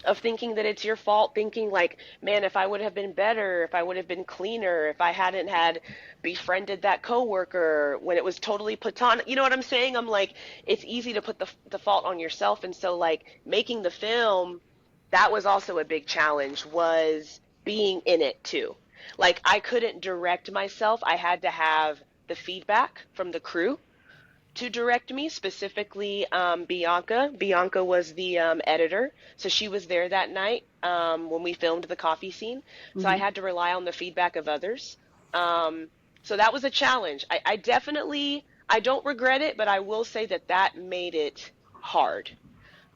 of thinking that it's your fault, thinking like, man, if I would have been better, if I would have been cleaner, if I hadn't had befriended that coworker when it was totally platonic, you know what I'm saying? I'm like, it's easy to put the fault on yourself. And so like making the film, that was also a big challenge, was being in it too. Like I couldn't direct myself. I had to have the feedback from the crew to direct me, specifically Bianca. Bianca was the editor, so she was there that night when we filmed the coffee scene. So I
Mm-hmm.
had to rely on the feedback of others. Um, so that was a challenge. I definitely, I don't regret it, but I will say that that made it hard,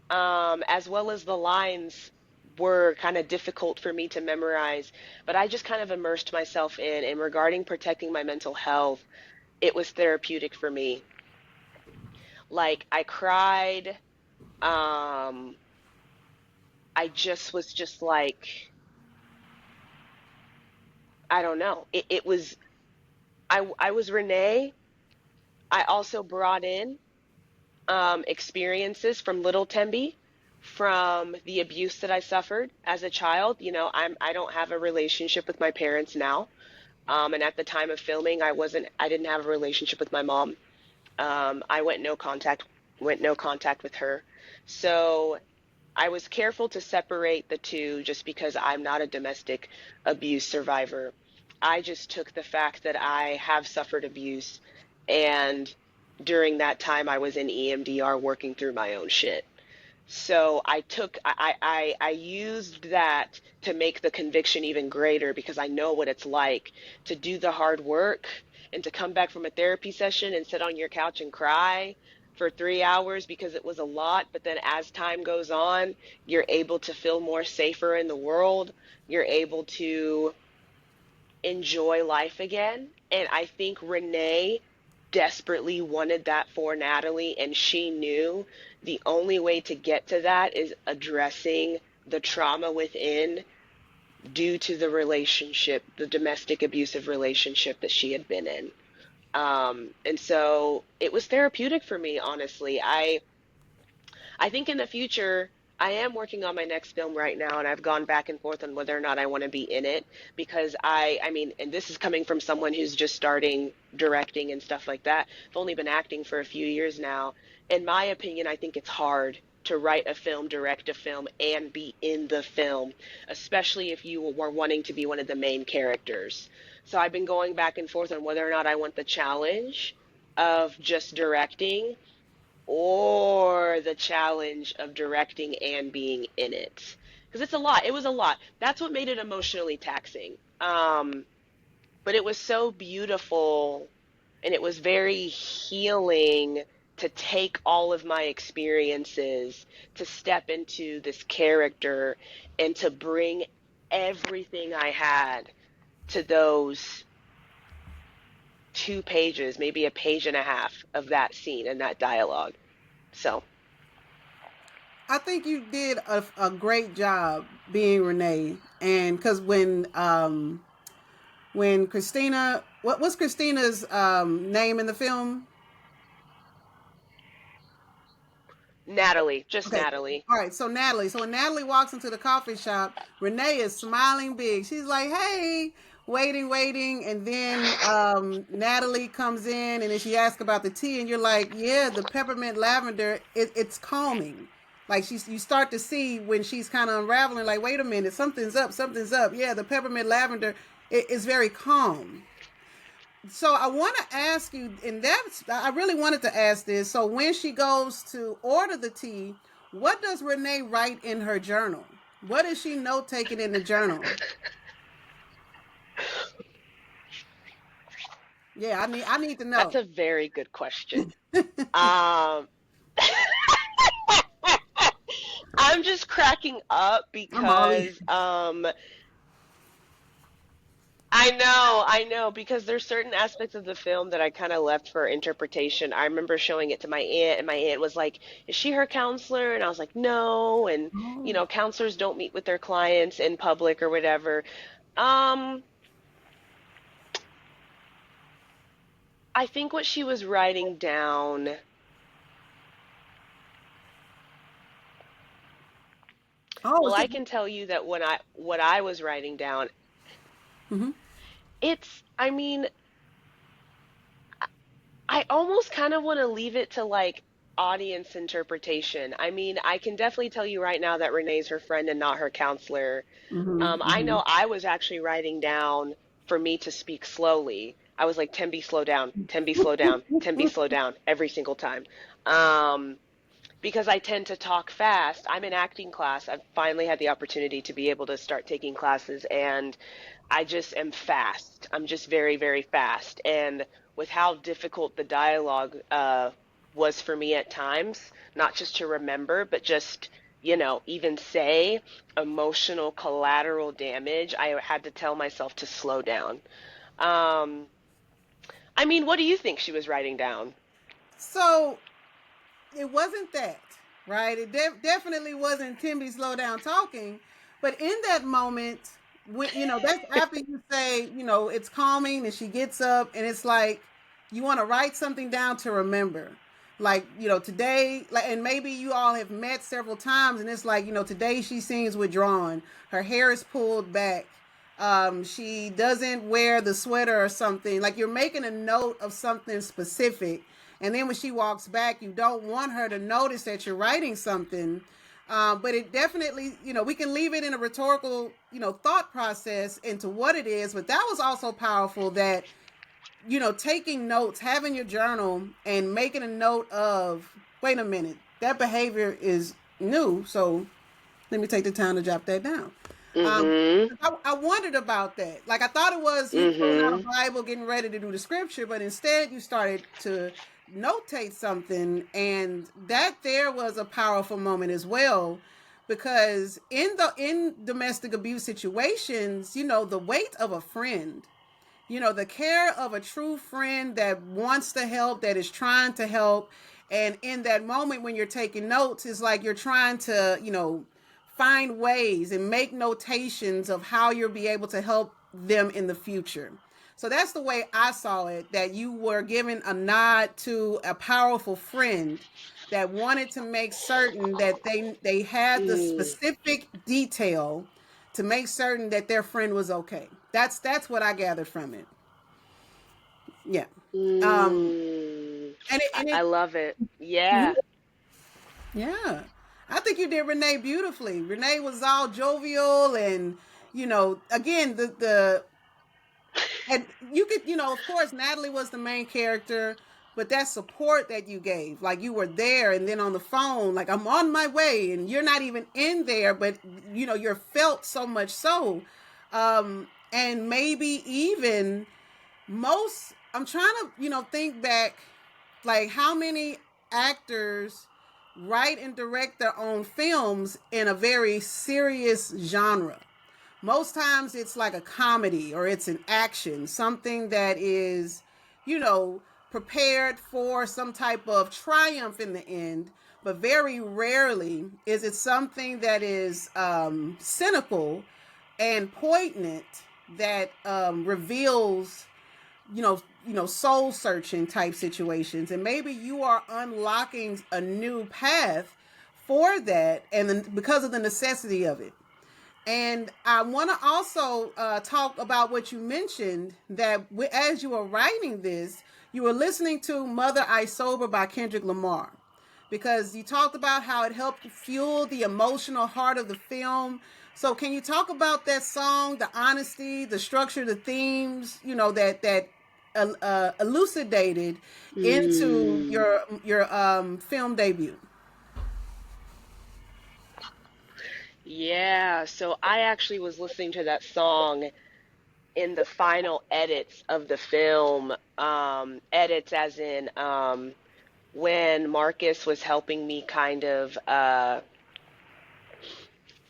as well as the lines were kind of difficult for me to memorize. But I just kind of immersed myself in, and regarding protecting my mental health, it was therapeutic for me. Like I cried. Um, I just was just like, I don't know. It was I was Renee. I also brought in experiences from little Tembi, from the abuse that I suffered as a child. You know, I don't have a relationship with my parents now. And at the time of filming, I didn't have a relationship with my mom. I went no contact with her. So I was careful to separate the two just because I'm not a domestic abuse survivor. I just took the fact that I have suffered abuse, and during that time I was in EMDR working through my own shit. So I used that to make the conviction even greater, because I know what it's like to do the hard work and to come back from a therapy session and sit on your couch and cry for 3 hours because it was a lot. But then as time goes on, you're able to feel more safer in the world. You're able to enjoy life again. And I think Renee desperately wanted that for Natalie, and she knew the only way to get to that is addressing the trauma within due to the relationship, the domestic abusive relationship that she had been in. And so it was therapeutic for me, honestly. I think in the future, I am working on my next film right now, and I've gone back and forth on whether or not I want to be in it, because I mean, and this is coming from someone who's just starting directing and stuff like that. I've only been acting for a few years now. In my opinion, I think it's hard to write a film, direct a film, and be in the film, especially if you were wanting to be one of the main characters. So I've been going back and forth on whether or not I want the challenge of just directing, or the challenge of directing and being in it, because it's a lot. It was a lot. That's what made it emotionally taxing. But it was so beautiful, and it was very healing to take all of my experiences, to step into this character, and to bring everything I had to those 2 pages, maybe a page and a half of that scene and that dialogue. So
I think you did a great job being Renee, and because when Christina, what was Christina's name in the film?
Natalie, just
Okay.
Natalie.
All right. So Natalie. So when Natalie walks into the coffee shop, Renee is smiling big. She's like, "Hey," waiting, waiting, and then Natalie comes in, and then she asks about the tea, and you're like, "Yeah, the peppermint lavender. It's calming." Like you start to see when she's kind of unraveling. Like, wait a minute, something's up. Something's up. Yeah, the peppermint lavender is very calm. So I want to ask you, and that's I really wanted to ask this. So when she goes to order the tea, what does Renee write in her journal? What is she note taking in the journal? Yeah, I need to
That's
know.
a very good question. Um, I'm just cracking up
I'm always
because I know, because there's certain aspects of the film that I kind of left for interpretation. I remember showing it to my aunt, and my aunt was like, "Is she her counselor?" And I was like, "No." And you
oh,
know, counselors don't meet with their clients in public or whatever. Um, I think what she was writing down,
Oh,
well,
is
I
it?
can tell you that what I was writing down,
Mm-hmm.
I mean, I almost kind of want to leave it to like audience interpretation. I mean, I can definitely tell you right now that Renee's her friend and not her counselor.
Mm-hmm.
I
Mm-hmm.
know I was actually writing down for me to speak slowly. I was like, Tembi, slow down, Tembi, slow down, Tembi, slow down every single time. Um, because I tend to talk fast. I'm in acting class. I've finally had the opportunity to be able to start taking classes, and I just am fast. I'm just very, very fast. And with how difficult the dialogue was for me at times, not just to remember, but just, even say emotional collateral damage, I had to tell myself to slow down. Um, I mean, what do you think she was writing down?
So it wasn't that, right? It definitely wasn't Timby slow down talking, but in that moment, when that's after you say, it's calming, and she gets up, and it's like you want to write something down to remember. Like, today, like, and maybe you all have met several times, and it's like, today she seems withdrawn. Her hair is pulled back. She doesn't wear the sweater or something. Like, you're making a note of something specific, and then when she walks back, you don't want her to notice that you're writing something. But it definitely, we can leave it in a rhetorical, thought process into what it is. But that was also powerful, that, taking notes, having your journal and making a note of, wait a minute, that behavior is new. So let me take the time to jot that down. Um,
Mm-hmm.
I wondered about that. Like, I thought it was you pulling out a
Mm-hmm.
Bible, getting ready to do the scripture, but instead you started to notate something, and that there was a powerful moment as well, because in domestic abuse situations, the weight of a friend, the care of a true friend that wants to help, that is trying to help. And in that moment when you're taking notes, it's like you're trying to, find ways and make notations of how you'll be able to help them in the future. So that's the way I saw it, that you were giving a nod to a powerful friend that wanted to make certain that they had the
Mm.
specific detail to make certain that their friend was okay. That's what I gathered from it. Yeah. Um
Mm.
and it
I,
and
I
it
love it.
mhm.
Yeah.
Yeah. I think you did Renee beautifully. Renee was all jovial, and again, the and you could, of course, Natalie was the main character, but that support that you gave, like, you were there, and then on the phone, like, I'm on my way, and you're not even in there, but you're felt so much so. And maybe even most, I'm trying to, think back, like, how many actors write and direct their own films in a very serious genre. Most times it's like a comedy, or it's an action, something that is, you know, prepared for some type of triumph in the end. But very rarely is it something that is cynical and poignant, that reveals, soul searching type situations. And maybe you are unlocking a new path for that, and then because of the necessity of it. And I want to also talk about what you mentioned, that as you were writing this, you were listening to Mother I Sober by Kendrick Lamar, because you talked about how it helped fuel the emotional heart of the film. So can you talk about that song, the honesty, the structure, the themes, that elucidated into
Mm.
your film debut?
Yeah. So I actually was listening to that song in the final edits of the film. Edits as in when Marcus was helping me kind of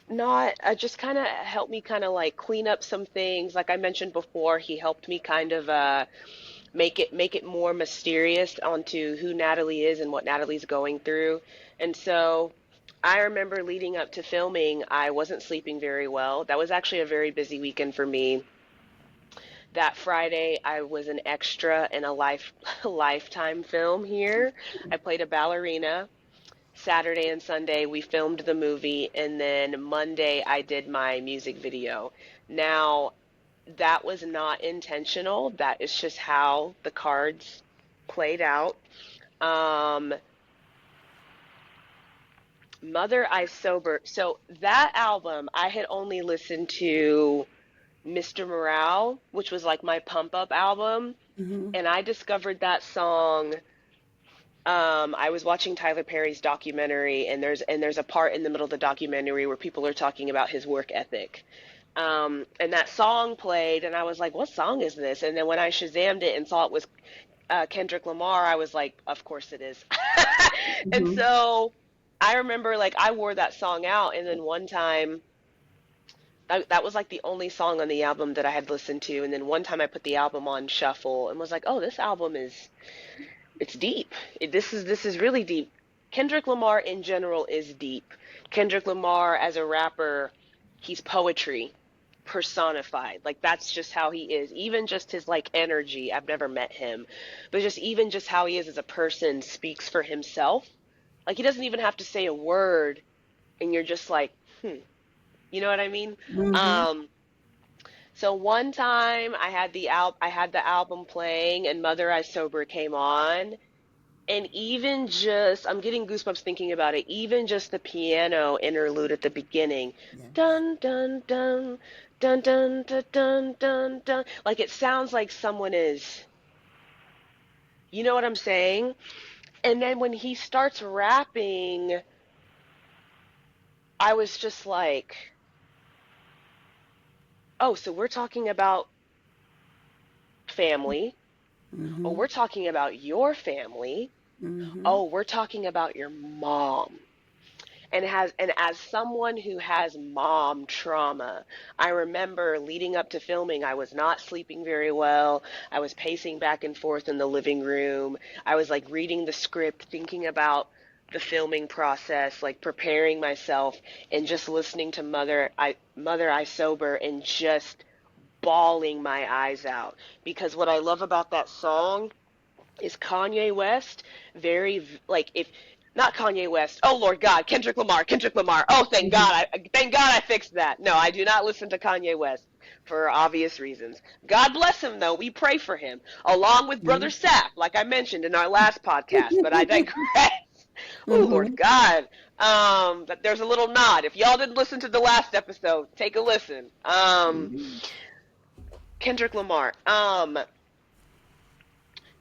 not just kind of help me kind of like clean up some things. Like I mentioned before, he helped me kind of make it more mysterious onto who Natalie is and what Natalie's going through. And so I remember leading up to filming, I wasn't sleeping very well. That was actually a very busy weekend for me. That Friday, I was an extra in a lifetime film here. I played a ballerina. Saturday and Sunday, we filmed the movie, and then Monday, I did my music video. Now, that was not intentional. That is just how the cards played out. Um, Mother I Sober. So that album, I had only listened to Mr. Morale, which was like my pump up album,
Mm-hmm.
and I discovered that song. I was watching Tyler Perry's documentary, and there's a part in the middle of the documentary where people are talking about his work ethic. And that song played, and I was like, "What song is this?" And then when I Shazammed it and saw it was Kendrick Lamar, I was like, "Of course it is." And
Mm-hmm.
so I remember like I wore that song out, and then one time that was like the only song on the album that I had listened to, and then one time I put the album on shuffle and was like, "Oh, this album is it's deep. This is really deep." Kendrick Lamar in general is deep. Kendrick Lamar as a rapper, he's poetry personified. Like that's just how he is. Even just his like energy. I've never met him, but just even just how he is as a person speaks for himself. Like he doesn't even have to say a word, and you're just like, you know what I mean?
Mm-hmm.
Um, so one time I had the album playing, and Mother I Sober came on, and even just, I'm getting goosebumps thinking about it. Even just the piano interlude at the beginning,
Yes.
dun dun dun dun dun dun dun dun dun. Like it sounds like someone is, you know what I'm saying? And then when he starts rapping, I was just like, oh, so we're talking about family. Oh,
Mm-hmm.
we're talking about your family.
Mm-hmm.
Oh, we're talking about your mom. And as someone who has mom trauma, I remember leading up to filming, I was not sleeping very well. I was pacing back and forth in the living room. I was like reading the script, thinking about the filming process, like preparing myself, and just listening to Mother I Sober, and just bawling my eyes out. Because what I love about that song is Kanye West very like, if not Kanye West, oh Lord God, Kendrick Lamar. Oh,
Mm-hmm.
thank God I fixed that. No, I do not listen to Kanye West for obvious reasons. God bless him though. We pray for him along with Brother Sap, like I mentioned in our last podcast. But I digress. Oh
Mm-hmm.
Lord God. But there's a little nod. If y'all didn't listen to the last episode, take a listen.
Mm-hmm.
Kendrick Lamar.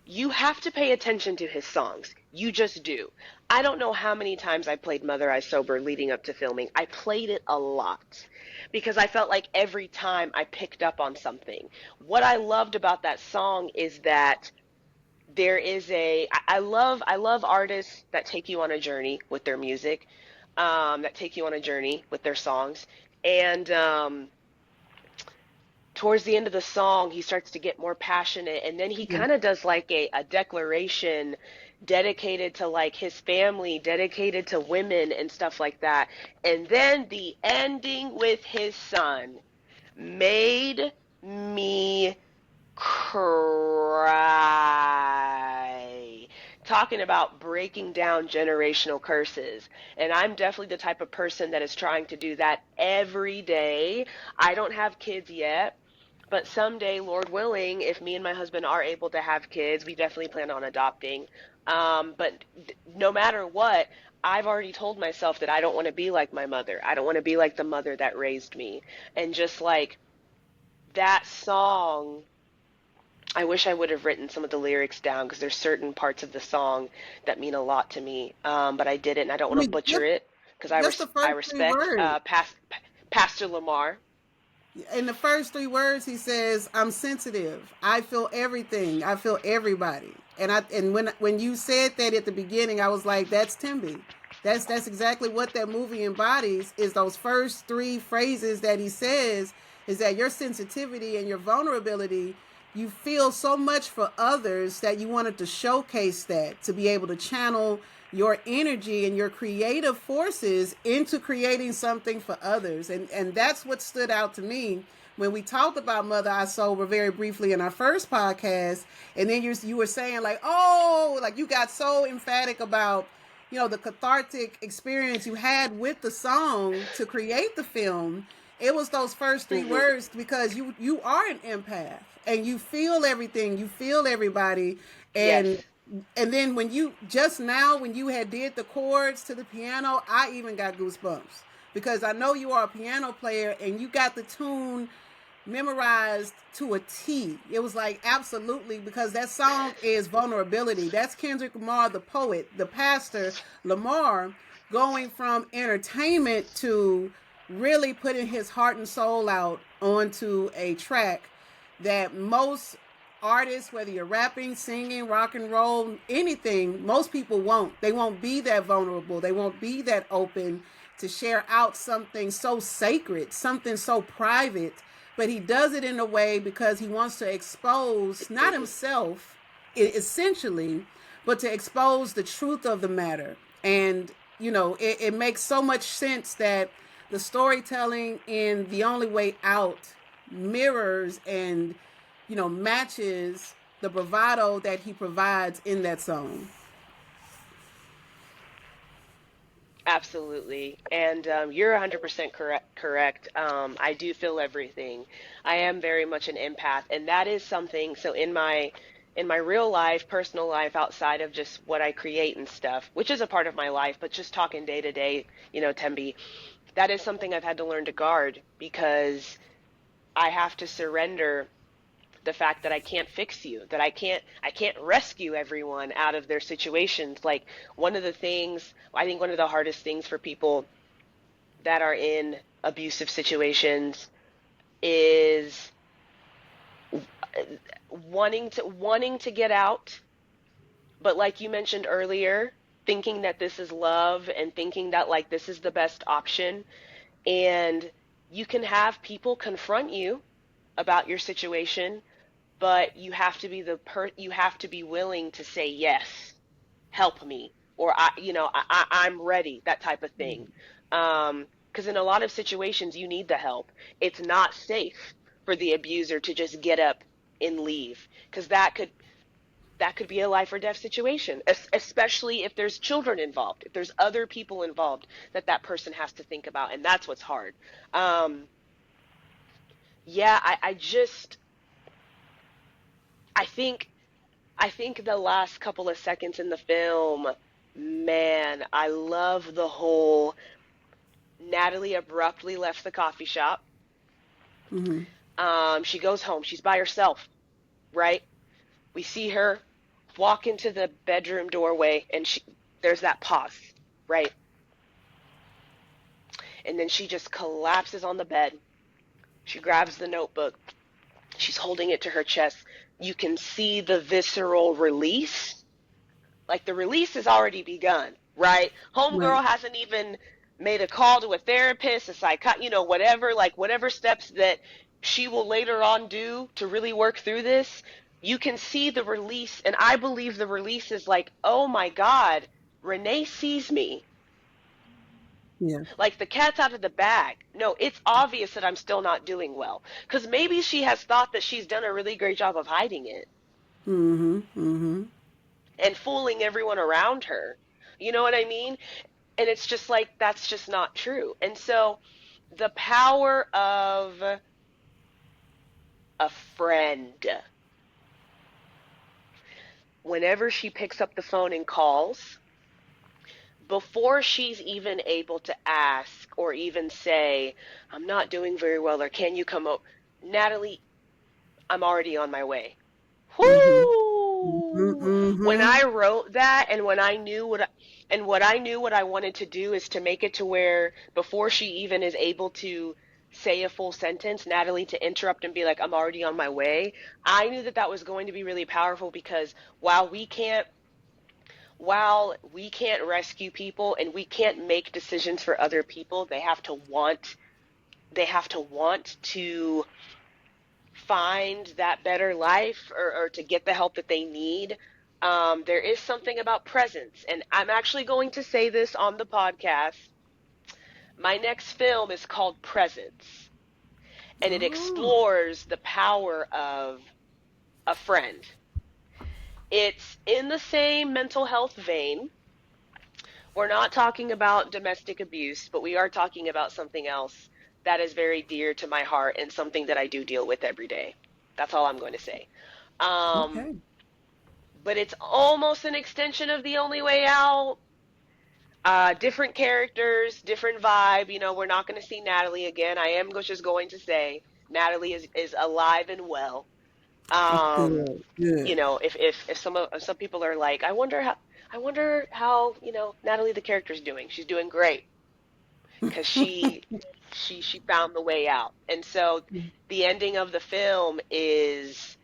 You have to pay attention to his songs. You just do. I don't know how many times I played Mother I Sober leading up to filming. I played it a lot because I felt like every time I picked up on something. What I loved about that song is that there is I love artists that take you on a journey with their music, that take you on a journey with their songs. And towards the end of the song, he starts to get more passionate, and then he
Yeah.
kind of does like a declaration dedicated to like his family, dedicated to women and stuff like that. And then the ending with his son made me cry. Talking about breaking down generational curses. And I'm definitely the type of person that is trying to do that every day. I don't have kids yet, but someday, Lord willing, if me and my husband are able to have kids, we definitely plan on adopting. But no matter what, I've already told myself that I don't want to be like my mother. I don't want to be like the mother that raised me. And just like that song, I wish I would have written some of the lyrics down because there's certain parts of the song that mean a lot to me. But I didn't, and I don't
I
want to
mean,
butcher it because
just the
I
first three
respect
words.
Pastor Lamar.
In the first three words, he says, "I'm sensitive. I feel everything. I feel everybody." And when you said that at the beginning, I was like, "That's Thembi. That's exactly what that movie embodies. Is those first three phrases that he says is that your sensitivity and your vulnerability. You feel so much for others that you wanted to showcase that to be able to channel your energy and your creative forces into creating something for others. And that's what stood out to me when we talked about Mother I Sober very briefly in our first podcast, and then you were saying like, oh, like you got so emphatic about, you know, the cathartic experience you had with the song to create the film. It was those first three
Mhm.
words because you are an empath and you feel everything, you feel everybody,
Yes.
and then when you just now when you had did the chords to the piano, I even got goosebumps because I know you are a piano player and you got the tune memorized to a T. It was like absolutely because that song is vulnerability. That's Kendrick Lamar, the poet, the pastor, Lamar, going from entertainment to really putting his heart and soul out onto a track that most artists, whether you're rapping, singing, rock and roll, anything, most people won't. They won't be that vulnerable. They won't be that open to share out something so sacred, something so private. But he does it in a way because he wants to expose not himself, essentially, but to expose the truth of the matter. And, you know, it makes so much sense that the storytelling in The Only Way Out mirrors and, you know, matches the bravado that he provides in that song.
Absolutely. And you're 100% correct. I do feel everything. I am very much an empath, and that is something. So in my real life, personal life, outside of just what I create and stuff, which is a part of my life, but just talking day to day, Tembi, that is something I've had to learn to guard because I have to surrender the fact that I can't fix you, that I can't rescue everyone out of their situations. Like one of the things, I think one of the hardest things for people that are in abusive situations is wanting to get out, but like you mentioned earlier, thinking that this is love and thinking that like this is the best option, and you can have people confront you about your situation, but you have to be willing to say yes, help me, or I'm ready, that type of thing. Because in a lot of situations you need the help. It's not safe for the abuser to just get up and leave, because that could be a life or death situation, especially if there's children involved, if there's other people involved that person has to think about, and that's what's hard. um yeah, I think the last couple of seconds in the film, man, I love the whole Natalie abruptly left the coffee shop.
Mm-hmm.
She goes home. She's by herself, right? We see her walk into the bedroom doorway, and there's that pause, right? And then she just collapses on the bed. She grabs the notebook. She's holding it to her chest. You can see the visceral release. Like the release has already begun, right?
Right.
Homegirl hasn't even made a call to a therapist, a whatever, like whatever steps that she will later on do to really work through this. You can see the release, and I believe the release is like, oh my God, Renee sees me.
Yeah.
Like the cat's out of the bag. No, it's obvious that I'm still not doing well. Because maybe she has thought that she's done a really great job of hiding it
Mm-hmm. Mm-hmm.
and fooling everyone around her. You know what I mean? And it's just like, that's just not true. And so the power of a friend, whenever she picks up the phone and calls, before she's even able to ask or even say, I'm not doing very well, or can you come over? Natalie, I'm already on my way.
Mm-hmm.
Whoo! When
Mm-hmm.
I wrote that, and when I knew what I wanted to do is to make it to where before she even is able to say a full sentence, Natalie to interrupt and be like, "I'm already on my way." I knew that that was going to be really powerful because while we can't rescue people and we can't make decisions for other people, they have to want to find that better life, or to get the help that they need. There is something about presence. And I'm actually going to say this on the podcast. My next film is called Presence. and it
Oh,
explores the power of a friend. It's in the same mental health vein. We're not talking about domestic abuse, but we are talking about something else that is very dear to my heart and something that I do deal with every day. That's all I'm going to say. Um,
okay.
but it's almost an extension of The Only Way Out. Different characters, different vibe. You know, we're not going to see Natalie again. I am just going to say Natalie is alive and well. Um,
Good, good.
you know, if some people are like, I wonder how Natalie the character's doing. She's doing great because she found the way out. And so the ending of the film is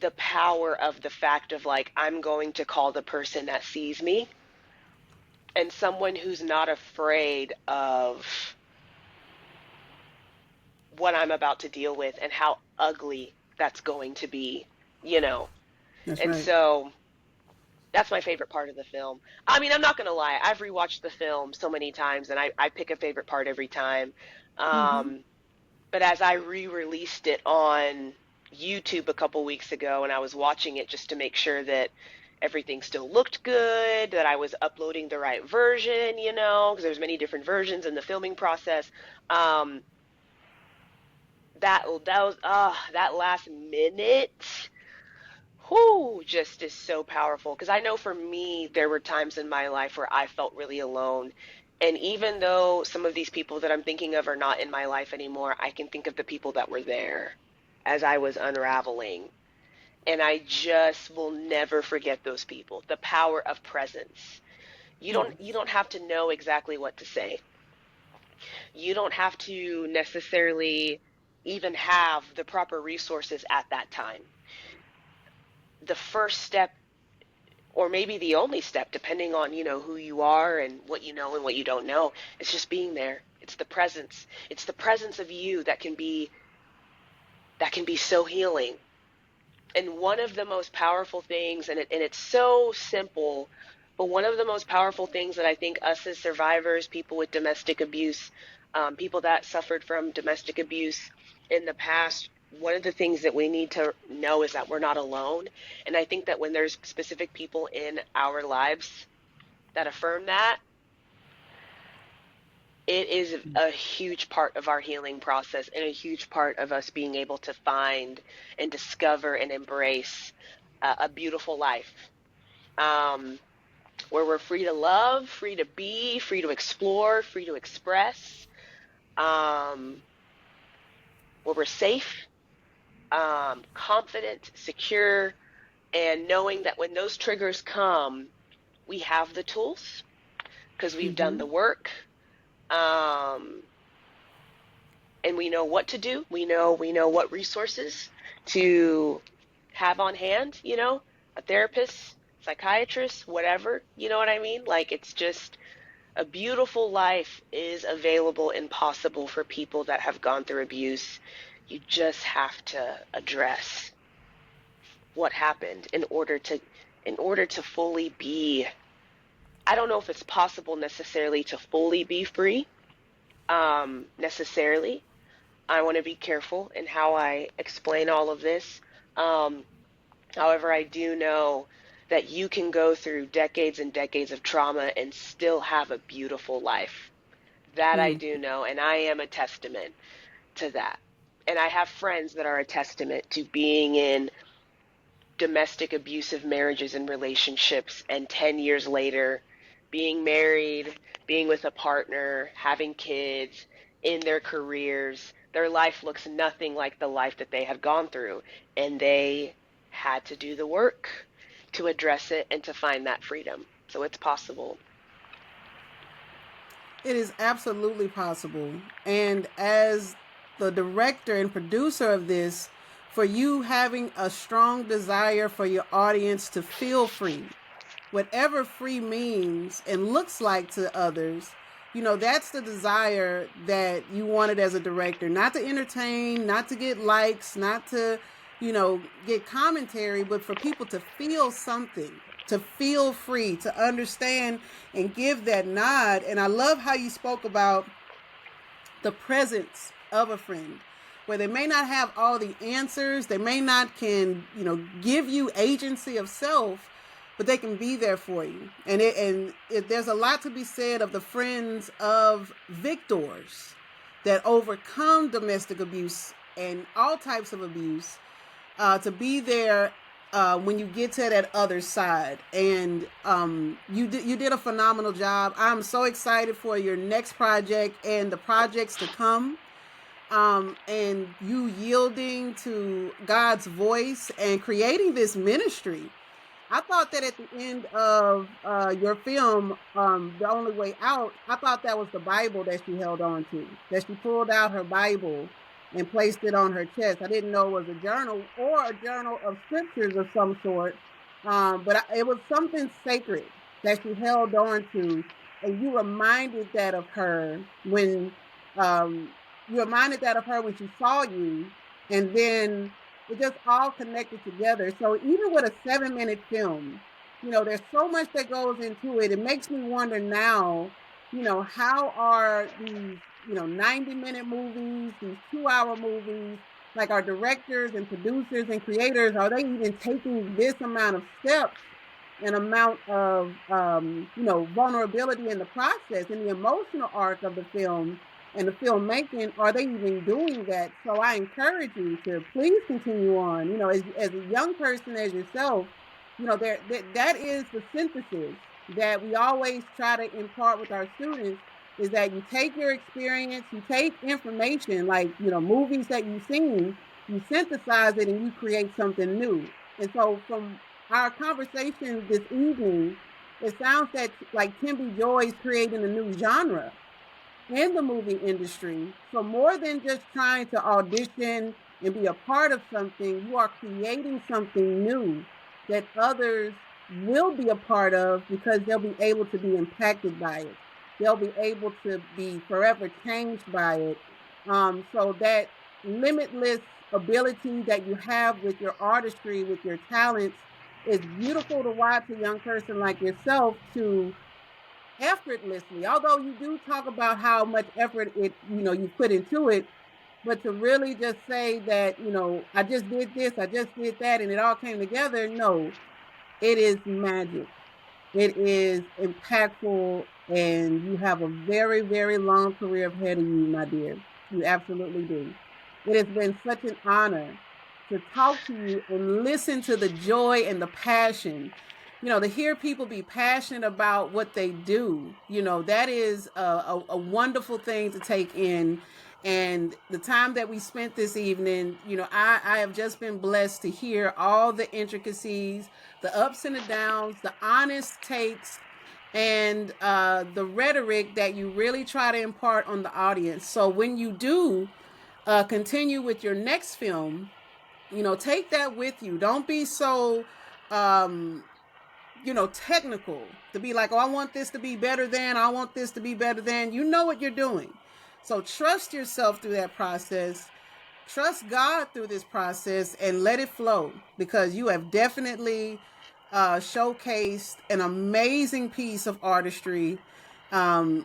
the power of the fact of like I'm going to call the person that sees me, and someone who's not afraid of what I'm about to deal with and how ugly that's going to be, you know.
That's
And
right.
so that's my favorite part of the film. I mean, I'm not going to lie. I've rewatched the film so many times and I pick a favorite part every time.
Mm-hmm.
Um, but as I re-released it on YouTube a couple weeks ago and I was watching it just to make sure that everything still looked good, that I was uploading the right version, because there's many different versions in the filming process. Um, that last minute, whoo, just is so powerful. Because I know for me, there were times in my life where I felt really alone. And even though some of these people that I'm thinking of are not in my life anymore, I can think of the people that were there as I was unraveling. And I just will never forget those people. The power of presence. You
Yes.
don't have to know exactly what to say. You don't have to necessarily even have the proper resources at that time. The first step, or maybe the only step, depending on who you are and what you know and what you don't know, is just being there. It's the presence. It's the presence of you that can be so healing. And one of the most powerful things, and it's so simple, but one of the most powerful things that I think us as survivors, people with domestic abuse, people that suffered from domestic abuse in the past, one of the things that we need to know is that we're not alone. And I think that when there's specific people in our lives that affirm that, it is a huge part of our healing process and a huge part of us being able to find and discover and embrace a beautiful life, um, where we're free to love, free to be, free to explore, free to express, um, where we're safe, confident, secure, and knowing that when those triggers come, we have the tools because we've done
Mm-hmm.
the work. Um, and we know what to do. We know what resources to have on hand, a therapist, psychiatrist, whatever, you know what I mean? Like it's just a beautiful life is available and possible for people that have gone through abuse. You just have to address what happened in order to fully be. I don't know if it's possible necessarily to fully be free, necessarily. I want to be careful in how I explain all of this. Um, However, I do know that you can go through decades and decades of trauma and still have a beautiful life. That I
Mm.
do know, and I am a testament to that. And I have friends that are a testament to being in domestic abusive marriages and relationships, and 10 years later, being married, being with a partner, having kids, in their careers. Their life looks nothing like the life that they had gone through, and they had to do the work to address it and to find that freedom. So it's possible.
It is absolutely possible. And as the director and producer of this, for you having a strong desire for your audience to feel free, whatever free means and looks like to others, that's the desire that you wanted as a director. Not to entertain, not to get likes, not to, get commentary, but for people to feel something, to feel free, to understand and give that nod. And I love how you spoke about the presence of a friend. where they may not have all the answers, they may not can, give you agency of self, but they can be there for you. There's a lot to be said of the friends of victors that overcome domestic abuse and all types of abuse, to be there when you get to that other side. And you did a phenomenal job. I'm so excited for your next project and the projects to come. And you yielding to God's voice and creating this ministry. I thought that at the end of your film, The Only Way Out, I thought that was the Bible that she held on to, that she pulled out her Bible and placed it on her chest. I didn't know it was a journal or a journal of scriptures of some sort, but it was something sacred that she held on to, and you reminded that of her when she saw you, and then it just all connected together. So even with a 7-minute film, there's so much that goes into it. It makes me wonder now, how are these, 90-minute movies, these 2-hour movies, like our directors and producers and creators, are they even taking this amount of steps and amount of, vulnerability in the process, in the emotional arc of the film and the filmmaking? Are they even doing that? So I encourage you to please continue on. As a young person as yourself, that is the synthesis that we always try to impart with our students, is that you take your experience, you take information like, movies that you've seen, you synthesize it and you create something new. And so from our conversation this evening, it sounds that like Thembi Joy is creating a new genre in the movie industry. So more than just trying to audition and be a part of something, you are creating something new that others will be a part of, because they'll be able to be impacted by it. They'll be able to be forever changed by it. So that limitless ability that you have with your artistry, with your talents, is beautiful to watch a young person like yourself to effortlessly, although you do talk about how much effort you put into it, but to really just say that, I just did this, I just did that, and it all came together. No, it is magic. It is impactful, and you have a very, very long career ahead of you, my dear. You absolutely do. It has been such an honor to talk to you and listen to the joy and the passion. To hear people be passionate about what they do, that is a wonderful thing to take in. And the time that we spent this evening, I have just been blessed to hear all the intricacies, the ups and the downs, the honest takes, and the rhetoric that you really try to impart on the audience. So when you do continue with your next film, take that with you. Don't be so technical to be like, oh, I want this to be better than, I want this to be better than. You know what you're doing. So trust yourself through that process. Trust God through this process and let it flow, because you have definitely showcased an amazing piece of artistry in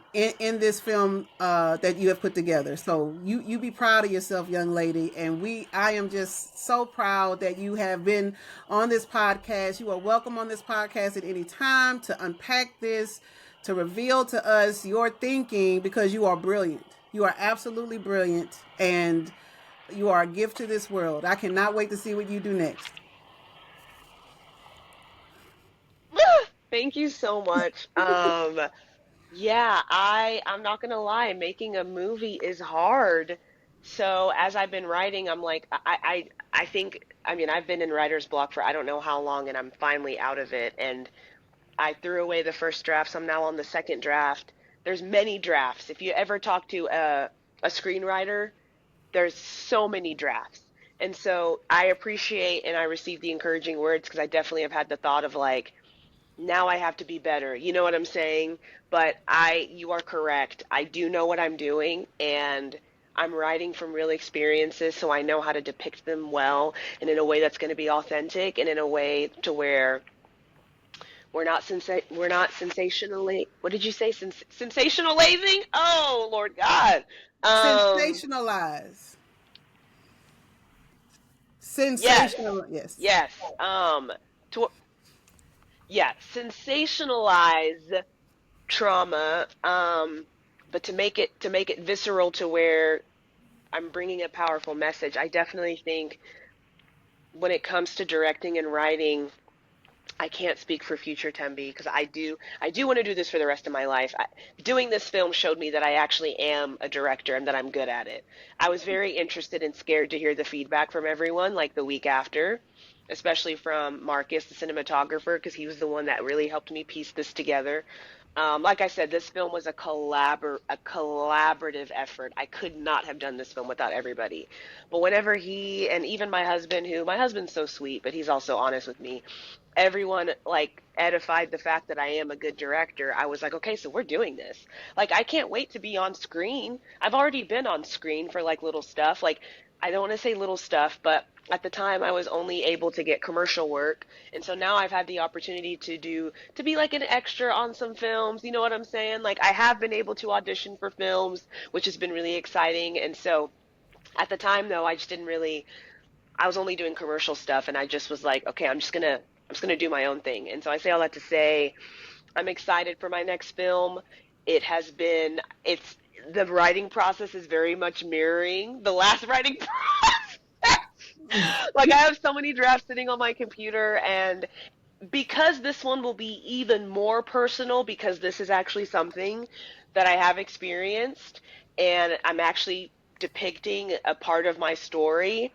this film that you have put together. So you be proud of yourself, young lady. And I am just so proud that you have been on this podcast. You are welcome on this podcast at any time to unpack this, to reveal to us your thinking, because you are brilliant. You are absolutely brilliant, and you are a gift to this world. I cannot wait to see what you do next.
Thank you so much. Yeah, I'm not gonna lie, making a movie is hard. So as I've been writing, I'm like, I think, I mean, I've been in writer's block for I don't know how long, and I'm finally out of it. And I threw away the first draft, so I'm now on the second draft. There's many drafts. If you ever talk to a screenwriter, there's so many drafts. And so I appreciate and I receive the encouraging words, because I definitely have had the thought of like, now I have to be better. You know what I'm saying? But you are correct. I do know what I'm doing, and I'm writing from real experiences, so I know how to depict them well and in a way that's going to be authentic, and in a way to where we're not sensationally, what did you say? Sensationalizing? Oh, Lord God. Um
Sensationalize.
Yes.
Sensational, yes.
Yes. To yeah, sensationalize trauma, but to make it visceral to where I'm bringing a powerful message. I definitely think when it comes to directing and writing, I can't speak for future Tembi because I do want to do this for the rest of my life. Doing this film showed me that I actually am a director and that I'm good at it. I was very interested and scared to hear the feedback from everyone like the week after, especially from Marcus, the cinematographer, because he was the one that really helped me piece this together. Like I said, this film was a collaborative effort. I could not have done this film without everybody. But whenever he and even my husband, who my husband's so sweet, but he's also honest with me, everyone like edified the fact that I am a good director. I was like, okay, so we're doing this. Like, I can't wait to be on screen. I've already been on screen for like little stuff. Like, I don't want to say little stuff, but at the time I was only able to get commercial work. And so now I've had the opportunity to be like an extra on some films. You know what I'm saying? Like, I have been able to audition for films, which has been really exciting. And so at the time though, I just didn't really I was only doing commercial stuff, and I just was like, okay, I'm just gonna do my own thing. And so I say all that to say I'm excited for my next film. It's the writing process is very much mirroring the last writing process. Like, I have so many drafts sitting on my computer, and because this one will be even more personal, because this is actually something that I have experienced, and I'm actually depicting a part of my story.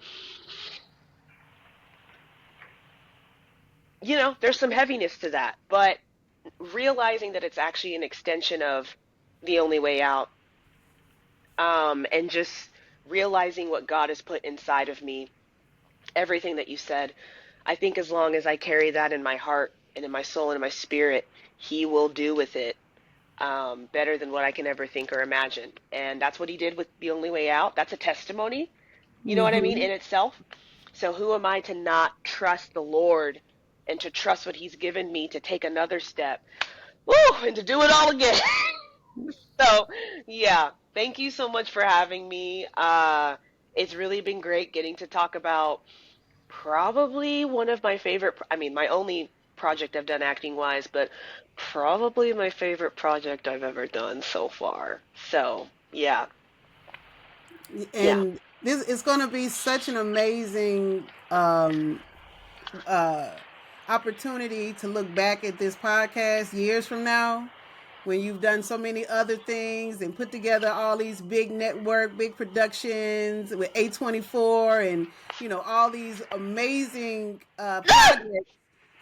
There's some heaviness to that, but realizing that it's actually an extension of the only way out, and just realizing what God has put inside of me, everything that you said, I think as long as I carry that in my heart and in my soul and in my spirit, He will do with it better than what I can ever think or imagine. And that's what He did with The Only Way Out. That's a testimony, you know what I mean,
Mm-hmm.
in itself. So who am I to not trust the Lord and to trust what He's given me to take another step, woo, and to do it all again? So, yeah, thank you so much for having me. It's really been great getting to talk about probably one of my favorite, I mean, my only project I've done acting wise, but probably my favorite project I've ever done so far. So, yeah, yeah.
And this is going to be such an amazing uh, opportunity to look back at this podcast years from now when you've done so many other things and put together all these big network, big productions with A24 and, all these amazing projects.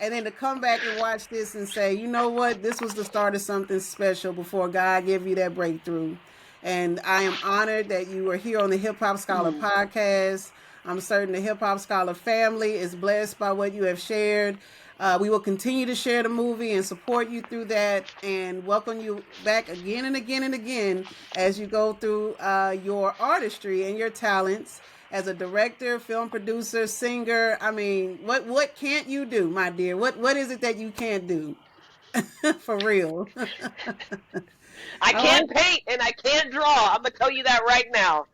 And then to come back and watch this and say, you know what, this was the start of something special before God gave you that breakthrough. And I am honored that you are here on the Hip Hop Scholar
Mm,
podcast. I'm certain the Hip Hop Scholar family is blessed by what you have shared. We will continue to share the movie and support you through that and welcome you back again and again and again as you go through your artistry and your talents as a director, film producer, singer. I mean, what can't you do, my dear? What is it that you can't do? For real.
I
All right.
can't paint and I can't draw. I'm gonna tell you that right now.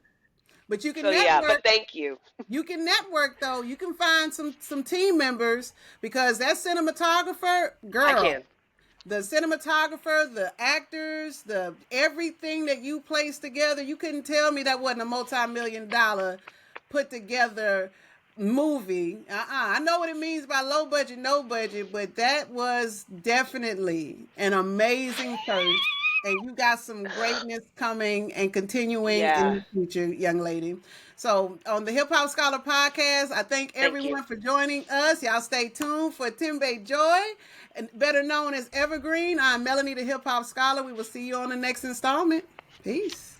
But you can
So yeah, but
network.
thank you.
You can network though. You can find some team members because that cinematographer,
I
girl,
can.
the cinematographer, the actors, the everything that you placed together, you couldn't tell me that wasn't a multi-million-dollar put together movie. I know what it means by low budget, no budget, but that was definitely an amazing first. And you got some greatness coming and continuing in
Yeah,
the future, young lady. So on the Hip Hop Scholar podcast, I thank
thank you.
everyone for joining us. Y'all stay tuned for Thembi Joy, and better known as Evrgreen. I'm Melanie, the Hip Hop Scholar. We will see you on the next installment. Peace.